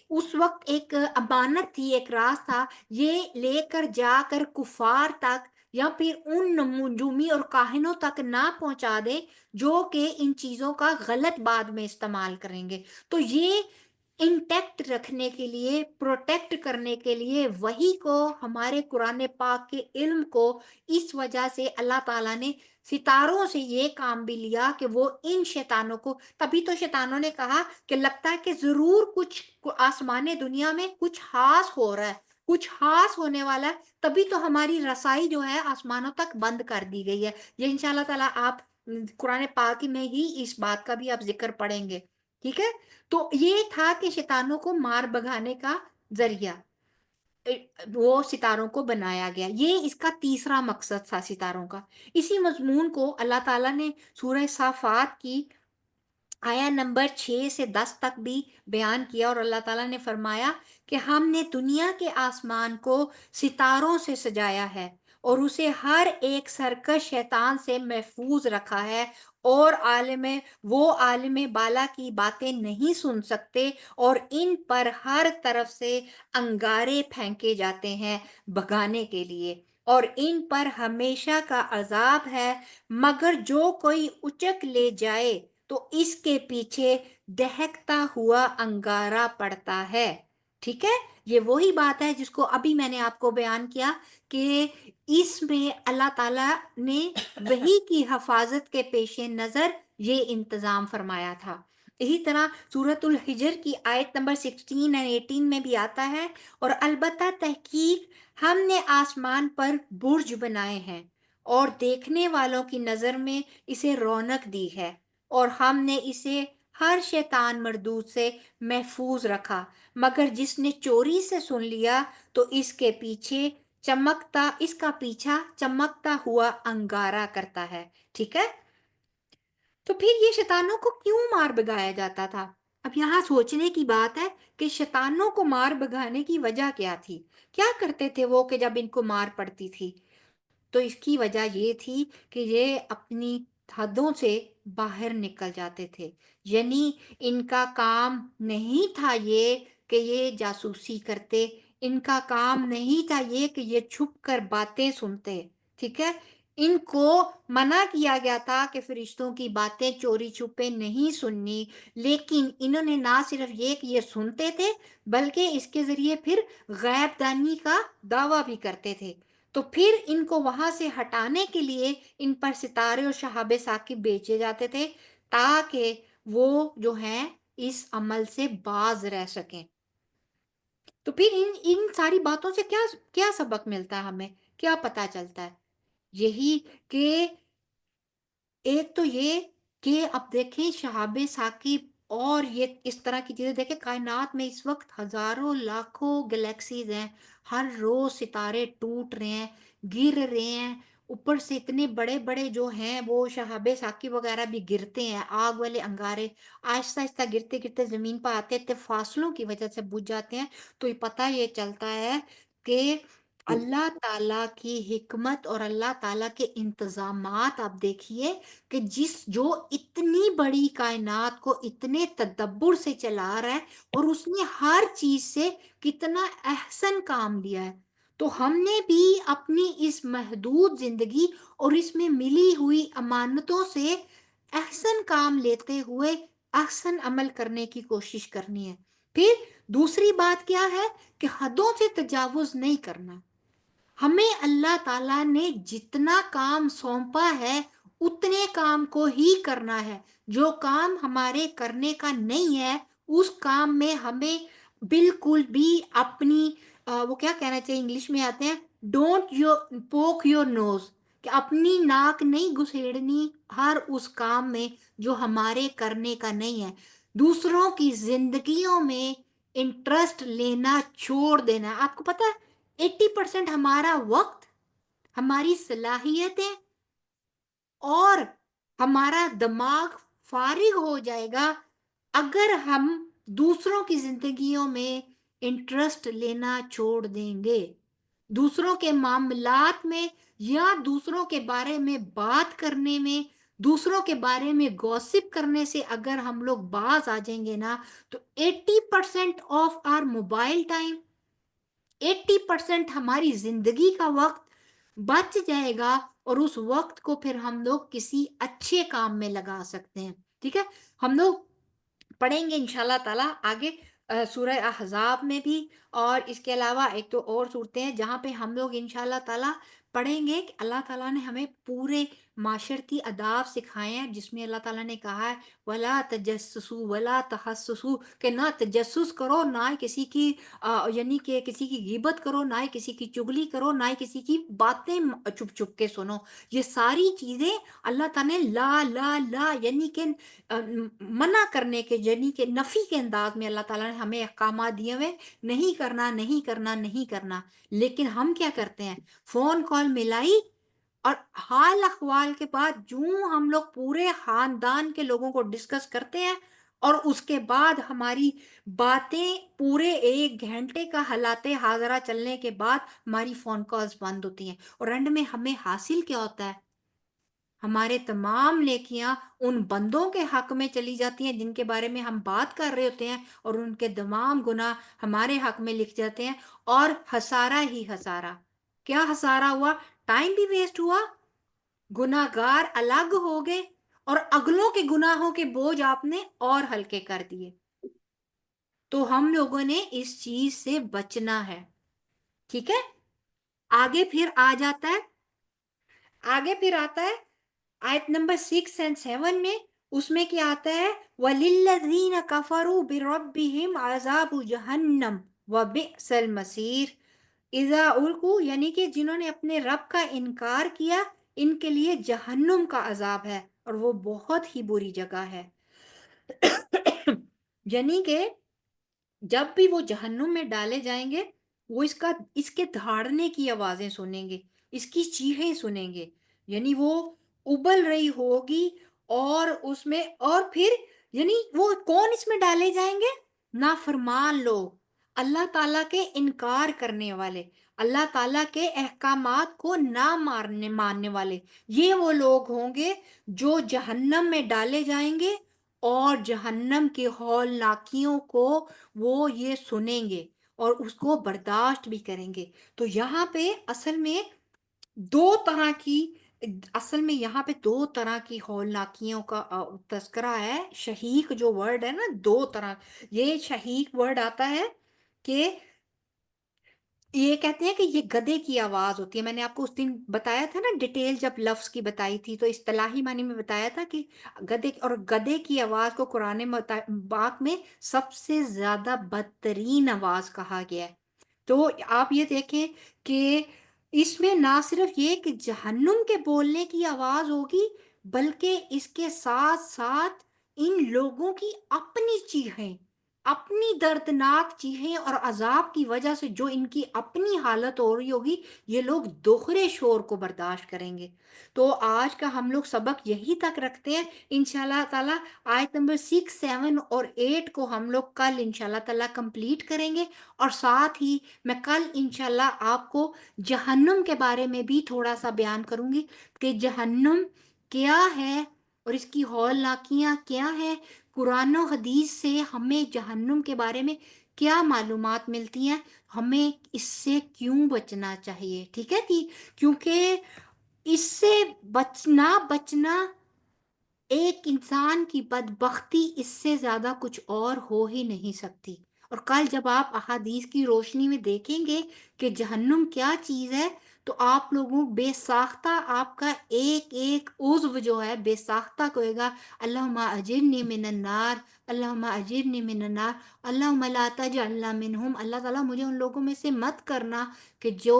اس وقت ایک امانت تھی، ایک راز تھا، یہ لے کر جا کر کفار تک یا پھر ان نجومی اور کاہنوں تک نہ پہنچا دے جو کہ ان چیزوں کا غلط بعد میں استعمال کریں گے۔ تو یہ انٹیکٹ رکھنے کے لیے، پروٹیکٹ کرنے کے لیے وحی کو، ہمارے قرآن پاک کے علم کو، اس وجہ سے اللہ تعالیٰ نے ستاروں سے یہ کام بھی لیا کہ وہ ان شیطانوں کو، تبھی تو شیطانوں نے کہا کہ لگتا ہے کہ ضرور کچھ آسمان دنیا میں کچھ خاص ہو رہا ہے، کچھ خاص ہونے والا ہے، تبھی تو ہماری رسائی جو ہے آسمانوں تک بند کر دی گئی ہے۔ یہ انشاءاللہ تعالیٰ آپ قرآن پاک میں ہی اس بات کا بھی آپ ذکر پڑھیں گے، ٹھیک ہے؟ تو یہ تھا کہ شیطانوں کو مار بھگانے کا ذریعہ وہ ستاروں کو بنایا گیا۔ یہ اس کا تیسرا مقصد تھا ستاروں کا۔ اسی مضمون کو اللہ تعالیٰ نے سورہ صافات کی آیا نمبر 6 سے 10 تک بھی بیان کیا، اور اللہ تعالیٰ نے فرمایا کہ ہم نے دنیا کے آسمان کو ستاروں سے سجایا ہے اور اسے ہر ایک سرکش شیطان سے محفوظ رکھا ہے، اور وہ عالم بالا کی باتیں نہیں سن سکتے، اور ان پر ہر طرف سے انگارے پھینکے جاتے ہیں بھگانے کے لیے، اور ان پر ہمیشہ کا عذاب ہے، مگر جو کوئی اچک لے جائے تو اس کے پیچھے دہکتا ہوا انگارہ پڑتا ہے۔ ٹھیک ہے، یہ وہی بات ہے جس کو ابھی میں نے آپ کو بیان کیا کہ اس میں اللہ تعالیٰ نے وحی کی حفاظت کے پیش نظر یہ انتظام فرمایا تھا۔ اسی طرح سورۃ الحجر کی آیت نمبر 16 اور 18 میں بھی آتا ہے، اور البتہ تحقیق ہم نے آسمان پر برج بنائے ہیں اور دیکھنے والوں کی نظر میں اسے رونق دی ہے، اور ہم نے اسے ہر شیطان مردود سے محفوظ رکھا، مگر جس نے چوری سے سن لیا تو اس کا پیچھا چمکتا ہوا انگارہ کرتا ہے۔ ٹھیک ہے، تو پھر یہ شیطانوں کو کیوں مار بگایا جاتا تھا؟ اب یہاں سوچنے کی بات ہے کہ شیطانوں کو مار بگانے کی وجہ کیا تھی؟ کیا کرتے تھے وہ کہ جب ان کو مار پڑتی تھی؟ تو اس کی وجہ یہ تھی کہ یہ اپنی حدوں سے باہر نکل جاتے تھے، یعنی ان کا کام نہیں تھا یہ کہ یہ جاسوسی کرتے، ان کا کام نہیں تھا یہ کہ یہ چھپ کر باتیں سنتے، ٹھیک ہے؟ ان کو منع کیا گیا تھا کہ فرشتوں کی باتیں چوری چھپے نہیں سننی، لیکن انہوں نے نہ صرف یہ کہ یہ سنتے تھے بلکہ اس کے ذریعے پھر غیب دانی کا دعویٰ بھی کرتے تھے۔ تو پھر ان کو وہاں سے ہٹانے کے لیے ان پر ستارے اور شہاب ثاقب بیچے جاتے تھے تاکہ وہ جو ہیں اس عمل سے باز رہ سکیں۔ تو پھر ان ساری باتوں سے کیا سبق ملتا ہے ہمیں؟ کیا پتہ چلتا ہے؟ یہی کہ ایک تو یہ کہ اب دیکھیں شہاب ثاقب اور یہ اس طرح کی چیزیں دیکھیں، کائنات میں اس وقت ہزاروں لاکھوں گلیکسیز ہیں، ہر روز ستارے ٹوٹ رہے ہیں، گر رہے ہیں، اوپر سے اتنے بڑے بڑے جو ہیں وہ شہاب ثاقب وغیرہ بھی گرتے ہیں، آگ والے انگارے آہستہ آہستہ گرتے گرتے زمین پر آتے تھے، فاصلوں کی وجہ سے بجھ جاتے ہیں۔ تو یہ پتہ یہ چلتا ہے کہ اللہ تعالیٰ کی حکمت اور اللہ تعالیٰ کے انتظامات آپ دیکھیے کہ جو اتنی بڑی کائنات کو اتنے تدبر سے چلا رہا ہے اور اس نے ہر چیز سے کتنا احسن کام لیا ہے، تو ہم نے بھی اپنی اس محدود زندگی اور اس میں ملی ہوئی امانتوں سے احسن کام لیتے ہوئے احسن عمل کرنے کی کوشش کرنی ہے۔ پھر دوسری بات کیا ہے کہ حدوں سے تجاوز نہیں کرنا، ہمیں اللہ تعالیٰ نے جتنا کام سونپا ہے اتنے کام کو ہی کرنا ہے. جو کام ہمارے کرنے کا نہیں ہے اس کام میں ہمیں بالکل بھی اپنی وہ کیا کہنا چاہیے انگلش میں آتے ہیں ڈونٹ پوک یور نوز، کہ اپنی ناک نہیں گھسیڑنی ہر اس کام میں جو ہمارے کرنے کا نہیں ہے. دوسروں کی زندگیوں میں انٹرسٹ لینا چھوڑ دینا. آپ کو پتا ہے 80% ہمارا وقت، ہماری صلاحیتیں اور ہمارا دماغ فارغ ہو جائے گا اگر ہم دوسروں کی زندگیوں میں انٹرسٹ لینا چھوڑ دیں گے. دوسروں کے معاملات میں یا دوسروں کے بارے میں بات کرنے میں، دوسروں کے بارے میں گوسپ کرنے سے اگر ہم لوگ باز آ جائیں گے نا تو 80% آف آر موبائل ٹائم، 80% ہماری زندگی کا وقت بچ جائے گا اور اس وقت کو پھر ہم لوگ کسی اچھے کام میں لگا سکتے ہیں. ٹھیک ہے، ہم لوگ پڑھیں گے انشاءاللہ تعالیٰ آگے سورہ احزاب میں بھی، اور اس کے علاوہ ایک تو اور صورتیں ہیں جہاں پہ ہم لوگ انشاءاللہ تعالیٰ پڑھیں گے کہ اللہ تعالیٰ نے ہمیں پورے معاشرتی آداب سکھائے ہیں، جس میں اللہ تعالیٰ نے کہا ہے وَلَا تَجَسُّسُوا وَلَا تَحَسُّسُوا، کہ نہ تجسس کرو، نہ کسی کی یعنی کہ کسی کی غیبت کرو، نہ کسی کی چگلی کرو، نہ کسی کی باتیں چھپ چھپ کے سنو. یہ ساری چیزیں اللہ تعالیٰ نے لا لا لا یعنی کہ منع کرنے کے، یعنی کہ نفی کے انداز میں اللہ تعالیٰ نے ہمیں احکامات دیے ہوئے نہیں کرنا نہیں کرنا نہیں کرنا. لیکن ہم کیا کرتے ہیں، فون کال ملائی اور حال احوال کے بعد جو ہم لوگ پورے خاندان کے لوگوں کو ڈسکس کرتے ہیں اور اس کے بعد ہماری باتیں پورے 1 گھنٹے کا حالات حاضرہ چلنے کے بعد ہماری فون کالز بند ہوتی ہیں، اور اینڈ میں ہمیں حاصل کیا ہوتا ہے، ہمارے تمام نیکیاں ان بندوں کے حق میں چلی جاتی ہیں جن کے بارے میں ہم بات کر رہے ہوتے ہیں، اور ان کے تمام گناہ ہمارے حق میں لکھ جاتے ہیں، اور خسارہ ہی خسارہ. کیا خسارہ ہوا؟ ٹائم بھی ویسٹ ہوا، گناہگار الگ ہو گئے، اور اگلوں کے گناہوں کے بوجھ آپ نے اور ہلکے کر دیے. تو ہم لوگوں نے اس چیز سے بچنا ہے. ٹھیک ہے، آگے پھر آ جاتا ہے، آگے پھر آتا ہے آیت نمبر 6 اور 7 میں. اس میں کیا آتا ہے وَلِلَّذِينَ كَفَرُوا بِرَبِّهِمْ عَذَابُ جَهَنَّمْ وَبِئْسَ الْمَصِيرُ. اذا القوا یعنی کہ جنہوں نے اپنے رب کا انکار کیا ان کے لیے جہنم کا عذاب ہے اور وہ بہت ہی بری جگہ ہے. یعنی کہ جب بھی وہ جہنم میں ڈالے جائیں گے وہ اس کے دھاڑنے کی آوازیں سنیں گے، اس کی چیخیں سنیں گے، یعنی وہ ابل رہی ہوگی، اور اس میں اور پھر یعنی وہ کون اس میں ڈالے جائیں گے؟ نافرمان لوگ، اللہ تعالیٰ کے انکار کرنے والے، اللہ تعالیٰ کے احکامات کو نہ ماننے والے. یہ وہ لوگ ہوں گے جو جہنم میں ڈالے جائیں گے، اور جہنم کی ہولناکیوں کو وہ یہ سنیں گے اور اس کو برداشت بھی کریں گے. تو یہاں پہ اصل میں یہاں پہ دو طرح کی ہولناکیوں کا تذکرہ ہے. شہیق جو ورڈ ہے نا، 2 طرح، یہ شہیق ورڈ آتا ہے کہ یہ کہتے ہیں کہ یہ گدے کی آواز ہوتی ہے. میں نے آپ کو اس دن بتایا تھا نا ڈیٹیل جب لفظ کی بتائی تھی، تو اصطلاحی معنی میں بتایا تھا کہ گدے کی آواز کو قرآن پاک میں سب سے زیادہ بدترین آواز کہا گیا ہے. تو آپ یہ دیکھیں کہ اس میں نہ صرف یہ کہ جہنم کے بولنے کی آواز ہوگی، بلکہ اس کے ساتھ ساتھ ان لوگوں کی اپنی چیخیں، اپنی دردناک چیخیں، اور عذاب کی وجہ سے جو ان کی اپنی حالت ہو رہی ہوگی، یہ لوگ دوہرے شور کو برداشت کریں گے. تو آج کا ہم لوگ سبق یہی تک رکھتے ہیں. انشاءاللہ تعالیٰ آیت نمبر 6، 7 اور 8 کو ہم لوگ کل انشاءاللہ تعالیٰ کمپلیٹ کریں گے، اور ساتھ ہی میں کل انشاءاللہ آپ کو جہنم کے بارے میں بھی تھوڑا سا بیان کروں گی کہ جہنم کیا ہے اور اس کی ہولناکیاں کیا ہیں. قرآن و حدیث سے ہمیں جہنم کے بارے میں کیا معلومات ملتی ہیں، ہمیں اس سے کیوں بچنا چاہیے. ٹھیک ہے جی، کیونکہ اس سے بچنا ایک انسان کی بدبختی اس سے زیادہ کچھ اور ہو ہی نہیں سکتی. اور کل جب آپ احادیث کی روشنی میں دیکھیں گے کہ جہنم کیا چیز ہے، تو آپ لوگوں بے ساختہ آپ کا ایک ایک عضو جو ہے بے ساختہ کہے گا اللہم اجرنی من النار، اللہم اجرنی من النار، اللہم لا تجعلنا منہم، اللہ تعالیٰ مجھے ان لوگوں میں سے مت کرنا کہ جو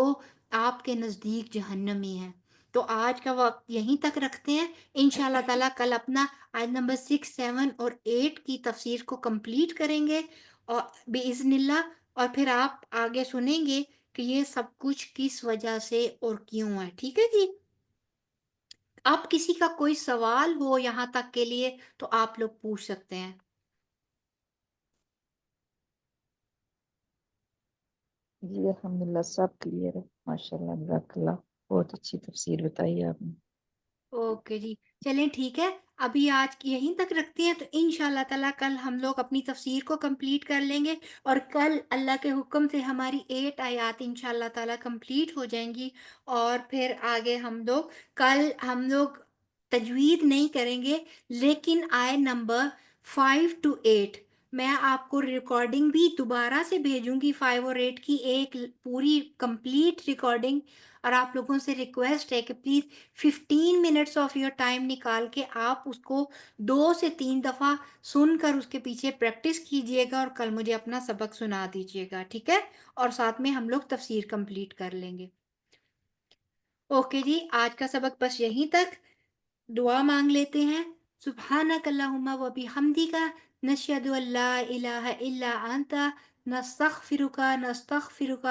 آپ کے نزدیک جہنمی ہیں۔ تو آج کا وقت یہیں تک رکھتے ہیں، انشاءاللہ تعالیٰ کل اپنا آیت نمبر 6، 7 اور 8 کی تفسیر کو کمپلیٹ کریں گے اور بِإِذْنِ اللہ، اور پھر آپ آگے سنیں گے کہ یہ سب کچھ کس وجہ سے اور کیوں ہے۔ ٹھیک ہے جی، اب کسی کا کوئی سوال ہو یہاں تک کے لیے تو آپ لوگ پوچھ سکتے ہیں۔ جی الحمدللہ سب کلیئر ہے، ماشاءاللہ جزاک اللہ، بہت اچھی تفسیر بتائی آپ نے۔ اوکے جی، چلیں ٹھیک ہے، ابھی آج کی یہیں تک رکھتے ہیں، تو انشاءاللہ تعالیٰ کل ہم لوگ اپنی تفسیر کو کمپلیٹ کر لیں گے، اور کل اللہ کے حکم سے ہماری 8 آیات انشاءاللہ تعالیٰ کمپلیٹ ہو جائیں گی، اور پھر آگے کل ہم لوگ تجوید نہیں کریں گے، لیکن آیت نمبر 5 to 8 میں آپ کو ریکارڈنگ بھی دوبارہ سے بھیجوں گی، 5 اور 8 کی ایک پوری کمپلیٹ ریکارڈنگ، اور آپ لوگوں سے ریکویسٹ ہے کہ please 15 minutes of your time نکال کے آپ اس کو 2 سے 3 دفعہ سن کر اس کے پیچھے پریکٹس کیجئے گا، اور کل مجھے اپنا سبق سنا دیجئے گا، ٹھیک ہے، اور ساتھ میں ہم لوگ تفسیر کمپلیٹ کر لیں گے۔ اوکے جی، آج کا سبق بس یہیں تک، دعا مانگ لیتے ہیں۔ سبحانک اللہم و بحمدک، نشہد ان لا الہ الا انت، نستغفرک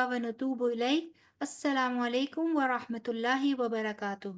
و نتوب الیک۔ السلام علیکم ورحمۃ اللہ وبرکاتہ۔